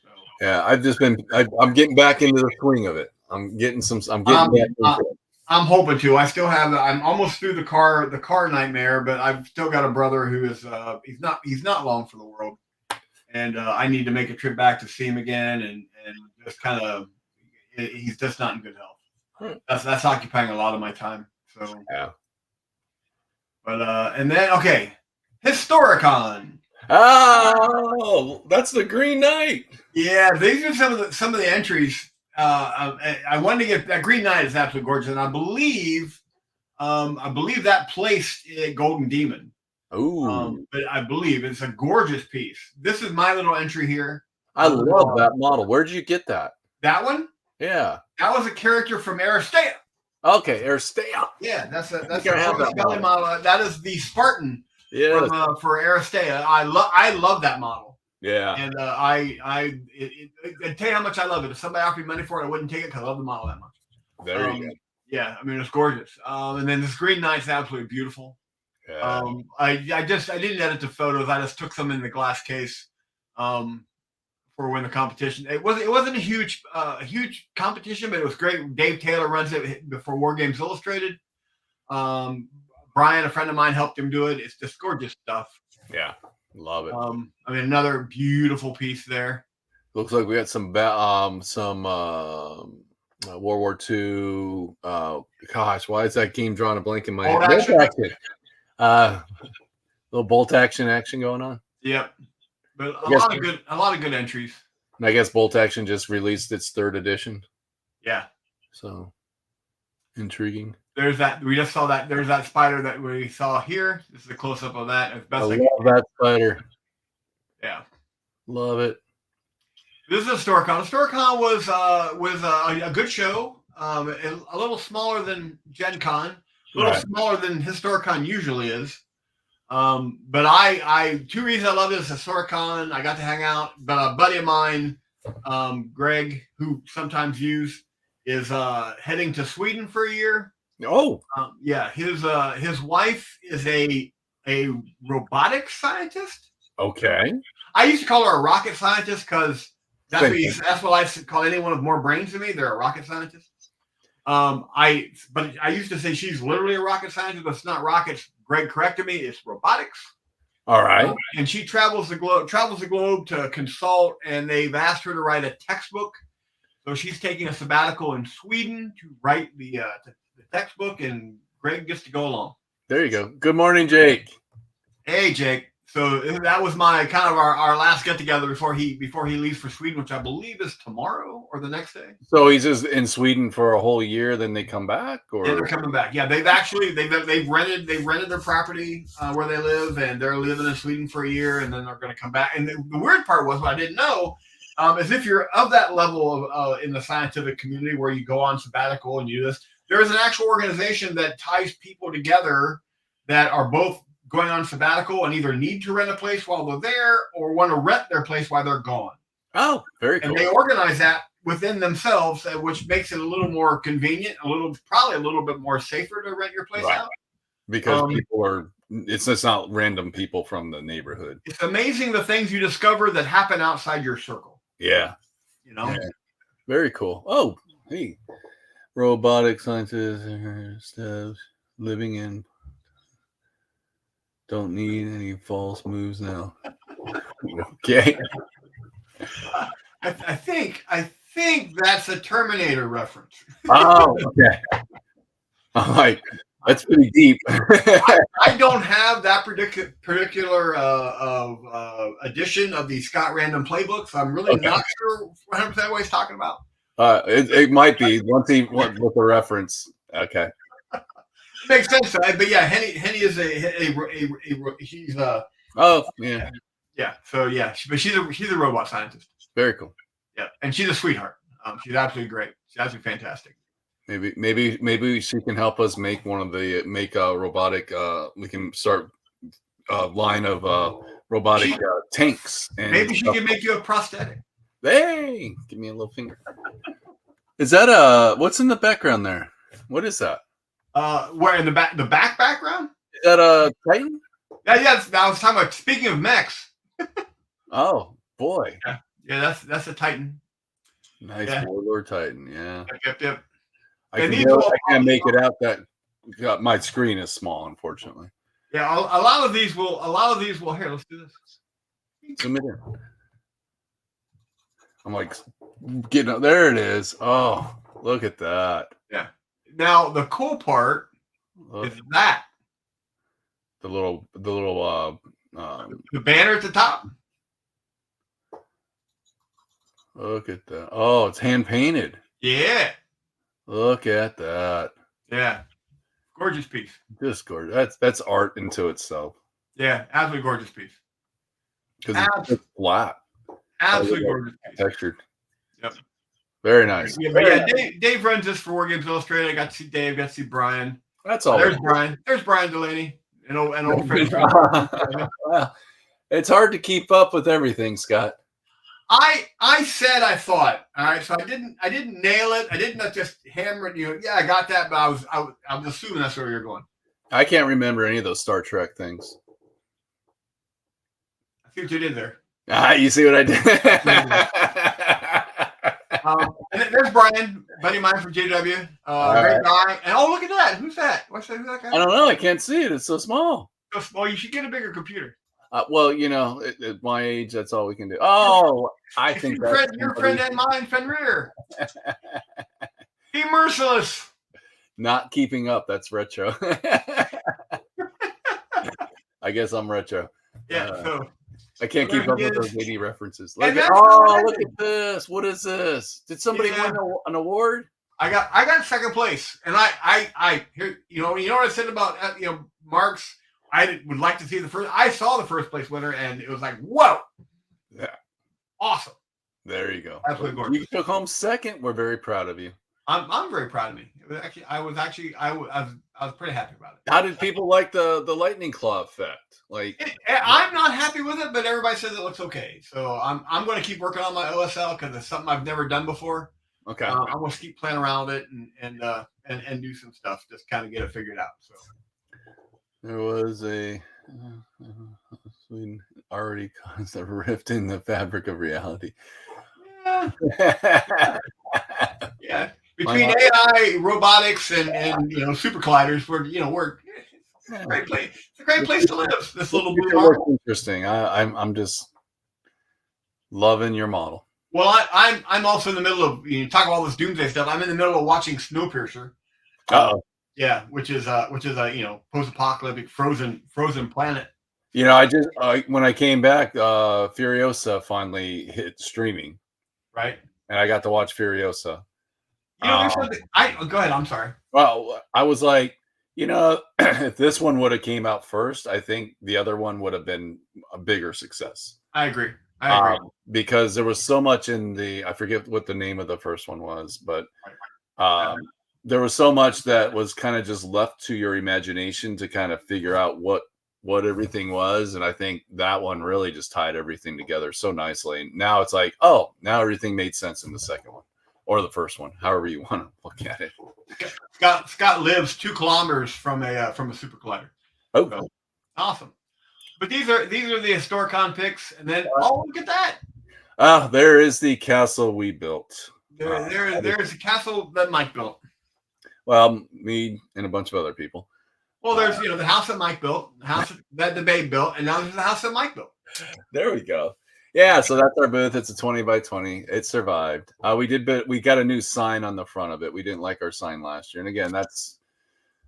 So. Yeah, I'm getting back into the swing of it. I'm getting back into it. I'm hoping to. I'm almost through the car nightmare, but I've still got a brother who is he's not long for the world. And I need to make a trip back to see him again, and just kind of, he's just not in good health. That's occupying a lot of my time. So yeah. But and then Historicon. Oh, that's the Green Knight. Yeah, these are some of the entries. I wanted to get that Green Knight is absolutely gorgeous, and I believe that placed Golden Demon. Ooh. But I believe it's a gorgeous piece. This is my little entry here. I love that model. Where did you get that? That one? Yeah. That was a character from Aristea. Okay, Aristea. Yeah, that's a model. That is the Spartan. Yeah. For Aristea. I love that model. Yeah. And I tell you how much I love it. If somebody offered me money for it, I wouldn't take it because I love the model that much. There you go. Yeah, I mean it's gorgeous. And then this Green Knight's absolutely beautiful. Yeah. I didn't edit the photos. I just took some in the glass case for when the competition. It wasn't a huge competition, but it was great. Dave Taylor runs it for War Games Illustrated. Brian, a friend of mine, helped him do it. It's just gorgeous stuff. Yeah, love it. I mean, another beautiful piece there. Looks like we got some World War II. Gosh, why is that game drawing a blank in my head? Little bolt action going on. Yep, but a lot of good entries. And I guess Bolt Action just released its 3rd edition. Yeah. So intriguing. There's that. We just saw that. There's that spider that we saw here. This is a close up of that. As best I love that spider. Yeah. Love it. This is a Historicon. Historicon was a good show. A little smaller than Gen Con. A little smaller than Historicon usually is. But I two reasons I love this Historicon. I got to hang out, but a buddy of mine, Greg, who sometimes is heading to Sweden for a year. Oh, yeah. His wife is a robotics scientist. Okay. I used to call her a rocket scientist because that's what I call anyone with more brains than me. They're a rocket scientist. I used to say she's literally a rocket scientist, but it's not rockets. Greg corrected me. It's robotics. All right. And she travels the globe to consult, and they've asked her to write a textbook. So she's taking a sabbatical in Sweden to write the textbook, and Greg gets to go along. There you go. Good morning, Jake. Hey, Jake. So that was my kind of our last get together before he leaves for Sweden, which I believe is tomorrow or the next day. So he's just in Sweden for a whole year, then they come back, And they're or coming back. Yeah, they've rented their property where they live, and they're living in Sweden for a year, and then they're going to come back. And the weird part was what I didn't know is if you're of that level of in the scientific community where you go on sabbatical and you do this, there is an actual organization that ties people together that are both going on sabbatical and either need to rent a place while they're there or want to rent their place while they're gone. oh, very cool. And they organize that within themselves, which makes it a little more convenient, probably a little bit more safer to rent your place out. Because it's just not random people from the neighborhood. It's amazing the things you discover that happen outside your circle. Yeah. Yeah. Very cool. Oh, hey. Robotic scientists, stuff, living in. Don't need any false moves now. Okay. I think that's a Terminator reference. Oh, okay. I'm like, that's pretty deep. I don't have that particular edition of the Scott Random playbook, so I'm really not sure 100% what he's talking about. It might be once he went with the reference. Okay. Makes sense, right? But yeah, Henny is he's Oh yeah. Yeah. So yeah, but she's a robot scientist. Very cool. Yeah, and she's a sweetheart. She's absolutely great. She's absolutely fantastic. Maybe she can help us make a robotic. We can start a line of robotic tanks. And maybe she can make you a prosthetic. Hey, give me a little finger. Is that what's in the background there? What is that? Where in the background? Is that a Titan? Yeah. I was talking about, speaking of mechs. Oh boy. Yeah. That's a Titan. Nice Warlord Titan. Yeah. Yep. I can't make it out. That my screen is small, unfortunately. Yeah. A lot of these will. Here, let's do this. Zoom it in. I'm like getting. There it is. Oh, look at that. Yeah. Now the cool part is that the little the banner at the top. Look at that. Oh, it's hand painted. Yeah. Look at that. Yeah. Gorgeous piece. Just gorgeous. That's art into itself. Yeah, absolutely gorgeous piece. Because it's flat. Absolutely gorgeous piece. Textured. Yep. Very nice. Yeah, but yeah, Dave runs this for War Games Illustrated. I got to see Dave, got to see Brian. That's all. There's Brian. There's Brian Delaney. An old friend. Well, it's hard to keep up with everything, Scott. I said I thought. All right, so I didn't nail it. I didn't just hammer it. Yeah, I got that, but I was assuming that's where you're going. I can't remember any of those Star Trek things. I see what you did there. You see what I did? And there's Brian, buddy of mine from JW. Great guy. And look at that. Who's that? Who's that guy? I don't know. I can't see it. It's so small. So small. You should get a bigger computer. Well, at my age, that's all we can do. Oh, I think your friend and mine, Fenrir. Be merciless. Not keeping up. That's retro. I guess I'm retro. Yeah. I can't keep up with those 80 references. Look at this. What is this? Did somebody win an award? I got second place, and I here you know what I said about Marks. I would like to see the first. I saw the first place winner, and it was like, whoa, yeah, awesome. There you go. Absolutely gorgeous. You took home second. We're very proud of you. I'm very proud of me. I was pretty happy about it. How did people like the lightning claw effect? I'm not happy with it, but everybody says it looks okay. So I'm going to keep working on my OSL because it's something I've never done before. Okay. I'm going to keep playing around with it and do some stuff, just kind of get it figured out. So there was a Sweden already caused a rift in the fabric of reality. Yeah. Between AI, robotics, and super colliders, we're it's a great place. It's a great place to live. This little blue marble. Interesting. I'm just loving your model. Well, I'm also in the middle of talk about all this doomsday stuff. I'm in the middle of watching Snowpiercer. Oh. Yeah, which is a post-apocalyptic frozen planet. You know, I just when I came back, Furiosa finally hit streaming, right? and I got to watch Furiosa. There's Um, something. I Go ahead. I'm sorry. well, I was like, if this one would have came out first, I think the other one would have been a bigger success. I agree. I agree. Because there was so much in I forget what the name of the first one was, but Yeah. um, there was so much that was kind of just left to your imagination to kind of figure out what everything was, and I think that one really just tied everything together so nicely. And now it's like, oh, now everything made sense in the second one or the first one, however you want to look at it. Scott lives 2 kilometers from a super collider. Oh, So, awesome. But these are the Historicon picks, and then look at that. there is the castle we built. There's a castle that Mike built. Well, me and a bunch of other people. Well, there's the house that Mike built, the house that the babe built, and now there's the house that Mike built. There we go. Yeah, so that's our booth. It's a 20 by 20. It survived. We got a new sign on the front of it. We didn't like our sign last year. And again, that's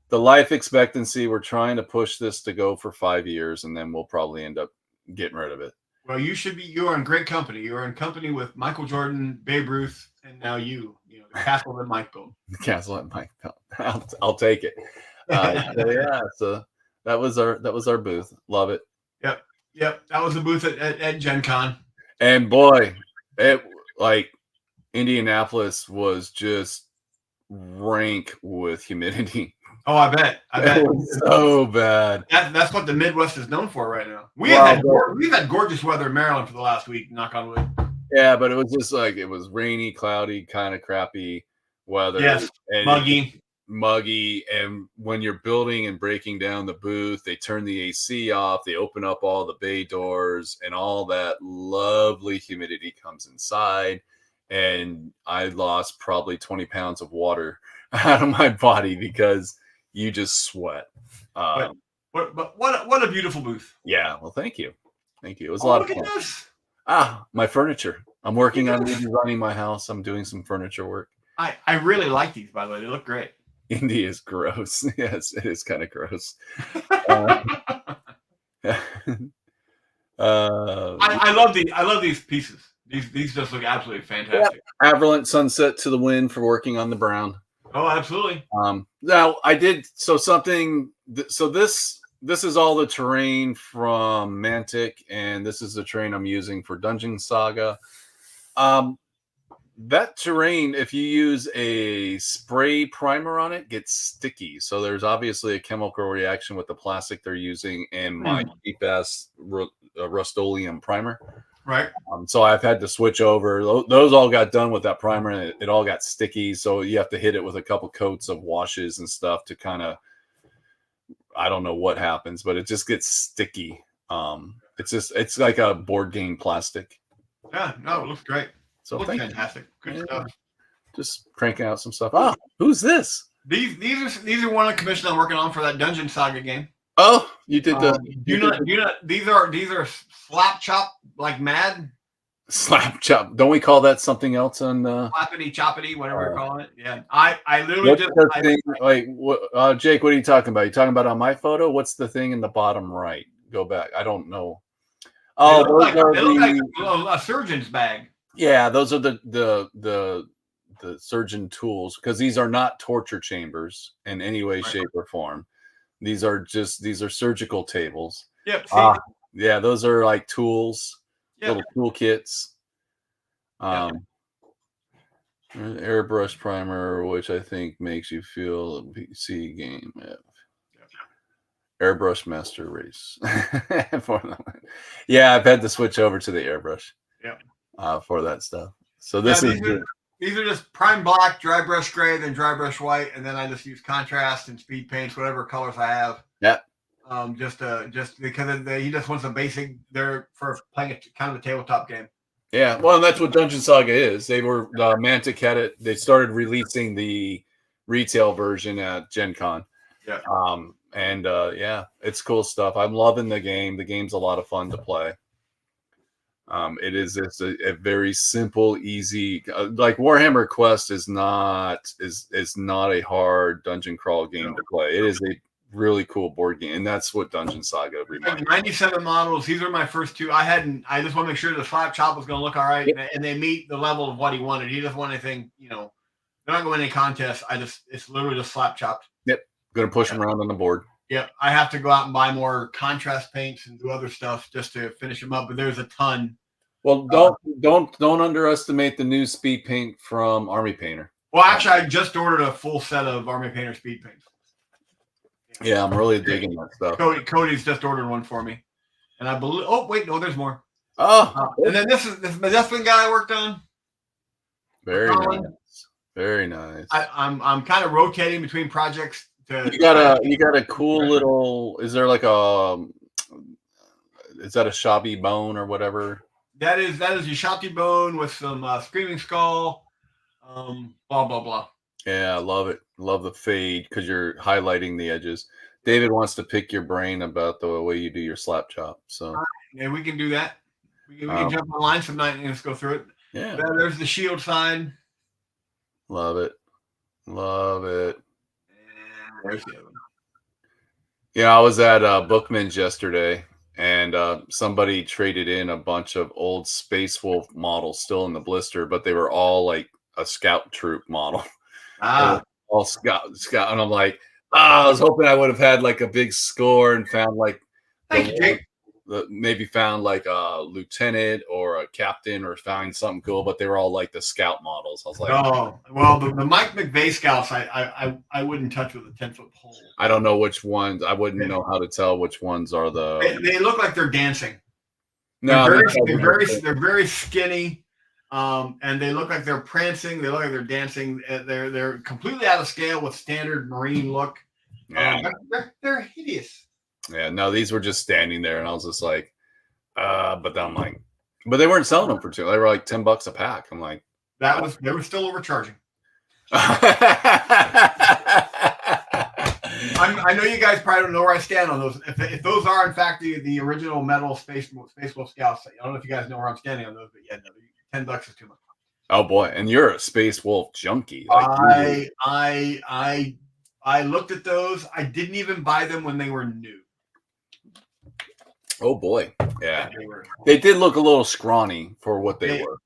the life expectancy. We're trying to push this to go for 5 years, and then we'll probably end up getting rid of it. Well, you are in great company. You are in company with Michael Jordan, Babe Ruth, and now the castle that Mike built. The castle that Mike built. I'll take it. So that was our booth. Love it. Yep. That was the booth at Gen Con. And boy, it Indianapolis was just rank with humidity. Oh, I bet. It was so bad. That's what the Midwest is known for right now. We've had gorgeous weather in Maryland for the last week, knock on wood. Yeah, but it was just it was rainy, cloudy, kind of crappy weather. Yes, and muggy. And when you're building and breaking down the booth, they turn the AC off, they open up all the bay doors, and all that lovely humidity comes inside. And I lost probably 20 pounds of water out of my body because you just sweat. But what a beautiful booth. Yeah, well, thank you. It was a lot of fun. This. My furniture. I'm working on redesigning my house. I'm doing some furniture work. I really like these, by the way. They look great. Indy is gross. Yes, it is kind of gross. I love these pieces. These just look absolutely fantastic. Yeah. Averlant Sunset to the Wind for working on the brown. Oh, absolutely. Now I did something. So this is all the terrain from Mantic, and this is the terrain I'm using for Dungeon Saga. That terrain, if you use a spray primer on it, gets sticky. So there's obviously a chemical reaction with the plastic they're using and my cheap ass Rust-Oleum primer. Right. So I've had to switch over. Those all got done with that primer, and it all got sticky. So you have to hit it with a couple coats of washes and stuff to kind of, I don't know what happens, but it just gets sticky. It's like a board game plastic. Yeah, no, it looks great. So looks fantastic. Good stuff. Just cranking out some stuff. Who's this? These are one of the commissions I'm working on for that Dungeon Saga game. Oh, you did the. These are slap chop like mad. Slap chop. Don't we call that something else on slappity choppity, whatever we're calling it? Yeah, I literally what's the thing, Jake, what are you talking about? You talking about on my photo? What's the thing in the bottom right? Go back. I don't know. Oh, they look like a surgeon's bag. Yeah, those are the surgeon tools, because these are not torture chambers in any way, shape, or form. These are surgical tables. Yep. Yeah, those are like tools, little toolkits. Airbrush primer, which I think makes you feel a PC game. Airbrush Master Race. Yeah, I've had to switch over to the airbrush. For that stuff. So these are just prime black, dry brush gray, then dry brush white, and then I just use contrast and speed paints, whatever colors I have. Yeah. Just because he just wants a basic. They're for playing kind of a tabletop game. Yeah, well, that's what Dungeon Saga is. They were Mantic had it. They started releasing the retail version at Gen Con. Yeah. It's cool stuff. I'm loving the game. The game's a lot of fun to play. It's a very simple, easy, like Warhammer Quest is not a hard dungeon crawl game to play. It is a really cool board game, and that's what Dungeon Saga reminds me. 97 models. These are my first two. I just want to make sure the slap chop was going to look all right, and they meet the level of what he wanted. He doesn't want anything, they're not going to any contest. It's literally just slap chopped. Yep, going to push him around on the board. Yep, I have to go out and buy more contrast paints and do other stuff just to finish them up. But there's a ton. Well, don't underestimate the new speed paint from Army Painter. Well, actually, I just ordered a full set of Army Painter speed paints. Yeah, I'm really digging that stuff. Cody's just ordered one for me, and I believe. Oh wait, no, there's more. And then this Medellin guy I worked on. Very nice. Very nice. I'm kind of rotating between projects. You got a cool little. Is there like is that a shabby bone or whatever? That is a shabby bone with some screaming skull. Blah blah blah. Yeah, I love it. Love the fade because you're highlighting the edges. David wants to pick your brain about the way you do your slap chop. So yeah, we can do that. We can jump online some night and just go through it. Yeah. There's the shield side. Love it. Love it. And there's the other one. Yeah, I was at Bookman's yesterday, and somebody traded in a bunch of old Space Wolf models still in the blister, but they were all like a scout troop model. All scout, and I'm like, I was hoping I would have had like a big score and found like maybe found like a lieutenant or a captain or find something cool, but they were all like the scout models. I was like, oh, well, the Mike McVeigh scouts, I wouldn't touch with a 10-foot pole. I don't know which ones. I wouldn't know how to tell which ones are the. They look like they're dancing. No, they're very skinny. And they look like they're prancing. They look like they're dancing. They're completely out of scale with standard Marine look. Yeah. They're hideous. Yeah, no, these were just standing there, and I was just like, but then I'm like, but they weren't selling them for $2. They were like $10 a pack. I'm like, they were still overcharging. I know you guys probably don't know where I stand on those. If those are in fact the original metal Space Wolf Scouts, I don't know if you guys know where I'm standing on those, but yeah, no, $10 is too much. Oh boy, and you're a Space Wolf junkie. Like, I looked at those. I didn't even buy them when they were new. Oh boy, yeah, they did look a little scrawny for what they were.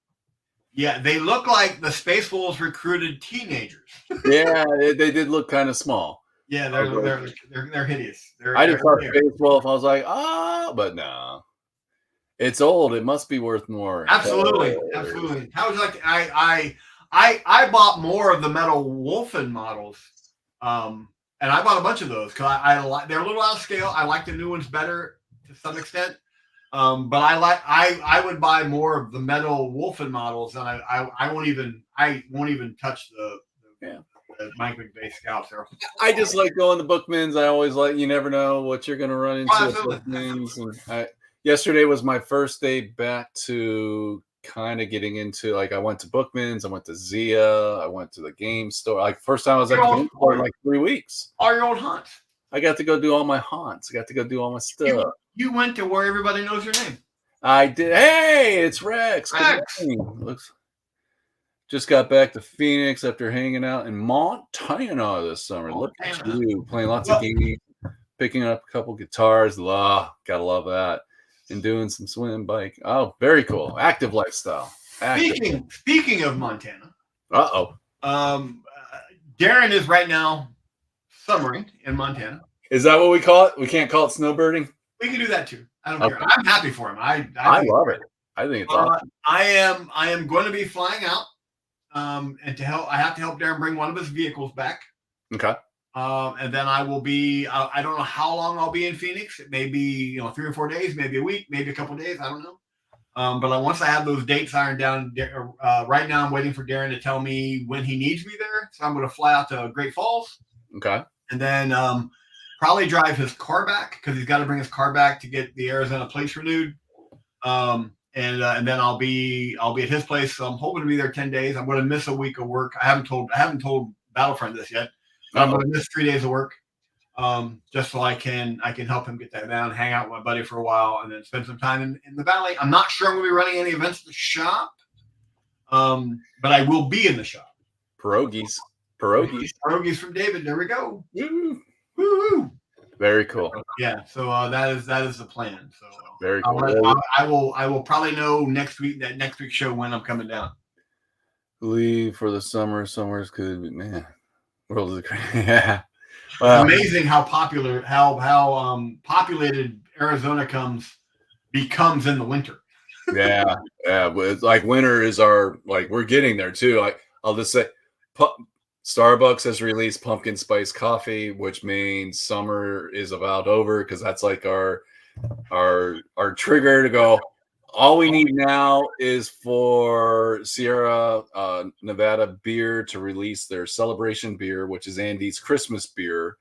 Yeah, they look like the Space Wolves recruited teenagers. Yeah, they did look kind of small. Yeah, they're hideous. I just saw Space Wolf. I was like, but no. It's old. It must be worth more. Absolutely. How would you like? I bought more of the metal Wolfen models, and I bought a bunch of those because they're a little out of scale. I like the new ones better to some extent, but I would buy more of the metal Wolfen models, and I won't even touch the Mike McVeigh Scouts. I just like going to Bookman's. I always like, you never know what you're going to run into at Bookman's. And yesterday was my first day back to kind of getting into, like, I went to Bookman's, I went to Zia, I went to the game store. Like, first time I was at the game store in like 3 weeks. All your old haunts. I got to go do all my haunts. I got to go do all my stuff. You went to where everybody knows your name. I did. Hey, it's Rex. Just got back to Phoenix after hanging out in Montana this summer. Look at you, playing lots of games, picking up a couple guitars. Gotta love that. And doing some swim bike. Oh, very cool. Active lifestyle. Speaking of Montana. Darren is right now summering in Montana. Is that what we call it? We can't call it snowbirding? We can do that too. I don't care. I'm happy for him. I love it. I think it's awesome. I am going to be flying out. And to help, I have to help Darren bring one of his vehicles back. Okay. And then I will be. I don't know how long I'll be in Phoenix. It may be 3 or 4 days, maybe a week, maybe a couple of days. I don't know. But once I have those dates ironed down, right now I'm waiting for Darren to tell me when he needs me there. So I'm going to fly out to Great Falls. Okay. And then probably drive his car back because he's got to bring his car back to get the Arizona plates renewed. And then I'll be at his place. So I'm hoping to be there 10 days. I'm going to miss a week of work. I haven't told Battlefront this yet. But I'm going to miss 3 days of work, just so I can help him get that down, hang out with my buddy for a while, and then spend some time in the valley. I'm not sure I'm going to be running any events at the shop, but I will be in the shop. Pierogies from David. There we go. Woo. Woo. Very cool. Yeah, so that is the plan. So Very cool. I will probably know next week's show when I'm coming down. Leave for the summer. Summers could be, man. World is great. Yeah. It's Well, amazing how populated Arizona becomes in the winter. yeah, yeah. But it's like winter is we're getting there too. Like I'll just say, Starbucks has released pumpkin spice coffee, which means summer is about over because that's like our trigger to go. All we need now is for Sierra Nevada beer to release their celebration beer, which is Andy's Christmas beer,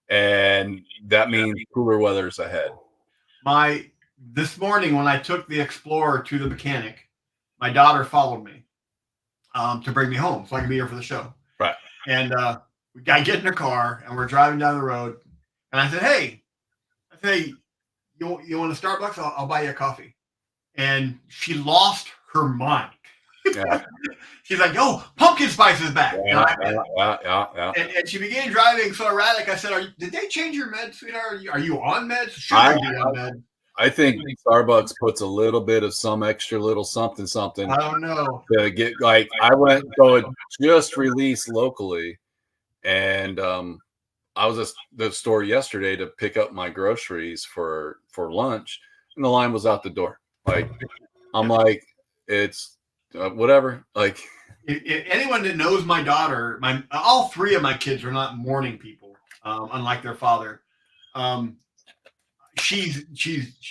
and that means cooler weather's ahead. This morning when I took the Explorer to the mechanic, my daughter followed me to bring me home so I can be here for the show. Right. And I get in the car and we're driving down the road, and I said, "Hey, you want a Starbucks? I'll buy you a coffee." And she lost her mind. Yeah. She's like, "Yo, pumpkin spice is back." Yeah. And she began driving so erratic. I said, "Did they change your meds, sweetheart? Are you on meds? Should you be on meds?" I think Starbucks puts a little bit of some extra little something. I don't know. To get like I went so it just released locally, and I was at the store yesterday to pick up my groceries for lunch, and the line was out the door. Like I'm like, it's whatever. Like If anyone that knows my daughter, all three of my kids are not morning people, unlike their father. She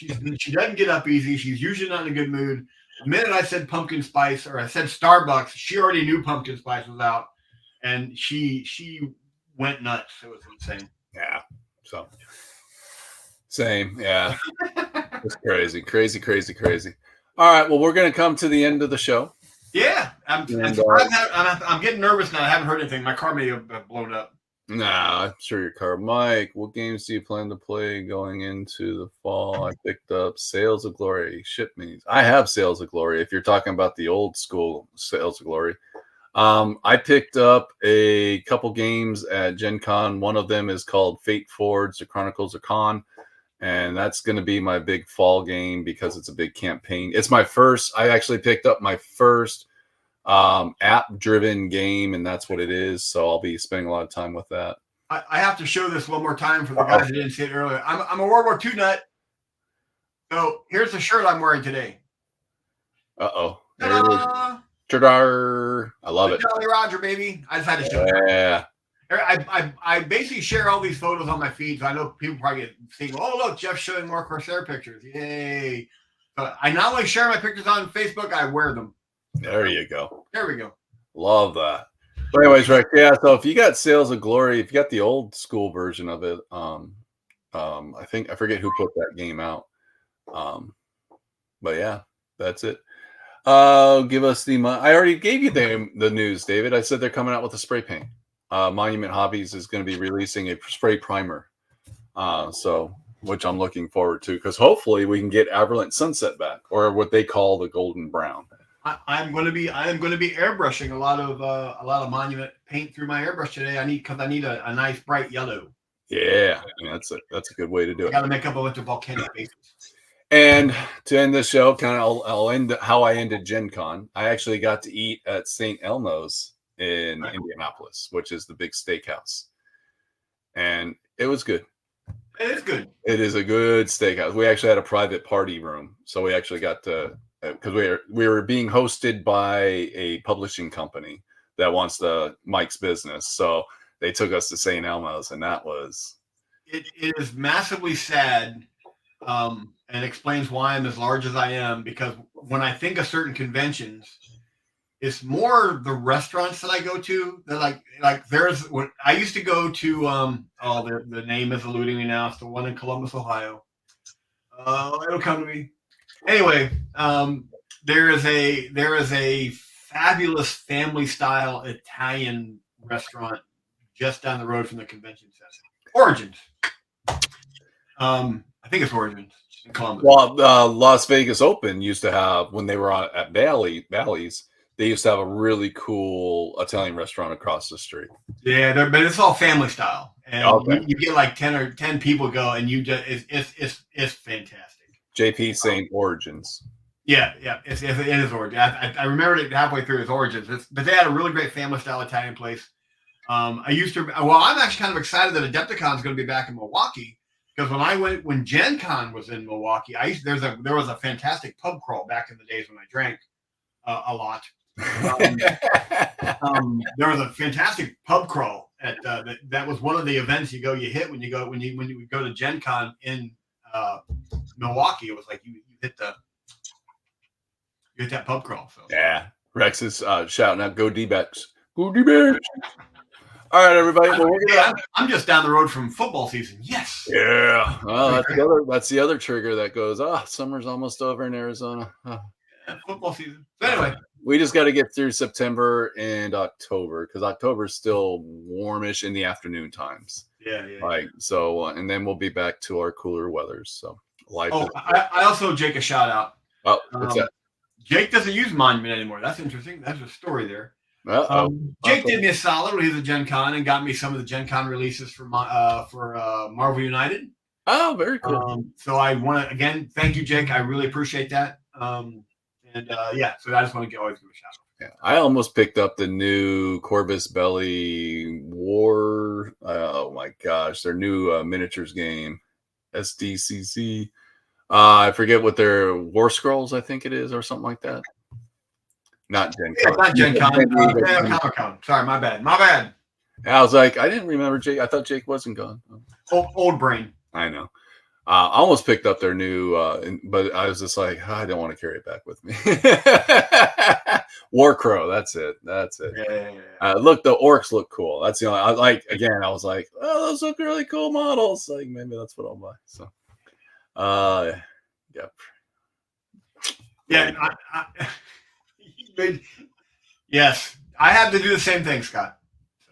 doesn't get up easy. She's usually not in a good mood. The minute I said pumpkin spice or I said Starbucks, she already knew pumpkin spice was out, and she went nuts. It was insane. Yeah. So same. Yeah. It's crazy. All right. Well, we're gonna come to the end of the show. Yeah, I'm getting nervous now. I haven't heard anything. My car may have blown up. Nah, I'm sure your car. Mike, what games do you plan to play going into the fall? I picked up Sales of Glory. Ship means I have Sales of Glory. If you're talking about the old school Sales of Glory, I picked up a couple games at Gen Con. One of them is called Fate Forge: The Chronicles of Khan, and that's going to be my big fall game because it's a big campaign. It's my first. I actually picked up my first app-driven game, and that's what it is. So I'll be spending a lot of time with that. I have to show this one more time for the guys that didn't see it earlier. I'm a World War II nut. So here's the shirt I'm wearing today. Uh-oh. Ta-da! I love it. Jolly Roger, baby. I just had to show it. Yeah. I basically share all these photos on my feed, so I know people probably get thinking, "Oh, look, Jeff's showing more Corsair pictures. Yay." But I not only share my pictures on Facebook, I wear them. There you go. There we go. Love that. But anyways, Rick, yeah, so if you got Sales of Glory, if you got the old school version of it, I forget who put that game out. But yeah, that's it. Give us I already gave you the news, David. I said they're coming out with a spray paint. Monument Hobbies is going to be releasing a spray primer. Which I'm looking forward to, because hopefully we can get Aberlant Sunset back, or what they call the golden brown. I am going to be airbrushing a lot of Monument paint through my airbrush today. I need a nice bright yellow. Yeah, that's a good way to do it. Got to make up a bunch of volcanic bases. And to end the show, kind of, I'll end how I ended Gen Con. I actually got to eat at St. Elmo's in Indianapolis, which is the big steakhouse, and it was good. It is good. It is a good steakhouse. We actually had a private party room, so we actually got to, because we were being hosted by a publishing company that wants Mike's business, so they took us to St. Elmo's, and that was. It is massively sad, and explains why I'm as large as I am. Because when I think of certain conventions, it's more the restaurants that I go to. They're like there's when I used to go to. The name is eluding me now. It's the one in Columbus, Ohio. It'll come to me. Anyway, there is a fabulous family style Italian restaurant just down the road from the convention center. Origins. I think it's Origins in Columbus. Well, Las Vegas Open used to have, when they were at Bally's, They used to have a really cool Italian restaurant across the street. Yeah, but it's all family style, and Okay. you get like 10 people go, and you just it's fantastic. JP St. Origins. Yeah, it is Origins. I remembered it halfway through as Origins, but they had a really great family style Italian place. I'm actually kind of excited that Adepticon is going to be back in Milwaukee, because when Gen Con was in Milwaukee, there was a fantastic pub crawl back in the days when I drank a lot. There was a fantastic pub crawl at that was one of the events you hit when you go to Gen Con in Milwaukee. It was like you hit that pub crawl. So yeah, Rex is shouting out, "Go D-backs, go D-backs!" All right, everybody. I'm just down the road from football season. Yes. Yeah. Well, that's the other trigger that goes, summer's almost over in Arizona. Yeah, football season. So anyway, we just got to get through September and October, because October is still warmish in the afternoon times. Yeah. So, and then we'll be back to our cooler weathers. So I also owe Jake a shout out. Oh, what's that? Jake doesn't use Monument anymore. That's interesting. That's a story there. Jake did me a solid when he was at Gen Con and got me some of the Gen Con releases for Marvel United. Oh, very cool. So I want to again thank you, Jake. I really appreciate that. So I just want to always give a shout out. Yeah, I almost picked up the new Corvus Belli War. Oh my gosh, their new miniatures game, SDCC. I forget what their War Scrolls, I think it is, or something like that. Not Gen Con. Not Gen Con. Comic-Con. Sorry, my bad. I was like, I didn't remember Jake. I thought Jake wasn't gone. Old brain. I know. I almost picked up their new, but I was just like, I don't want to carry it back with me. War Crow. That's it. Yeah. Look, the orcs look cool. That's the only. I was like, oh, those look really cool models. Like, maybe that's what I'll buy. So, yep. Yeah. Yes, I have to do the same thing, Scott.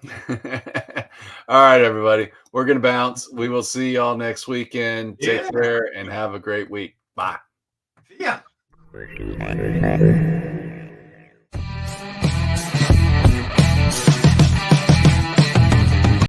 All right, everybody. We're going to bounce. We will see y'all next weekend. Take care and have a great week. Bye. See ya.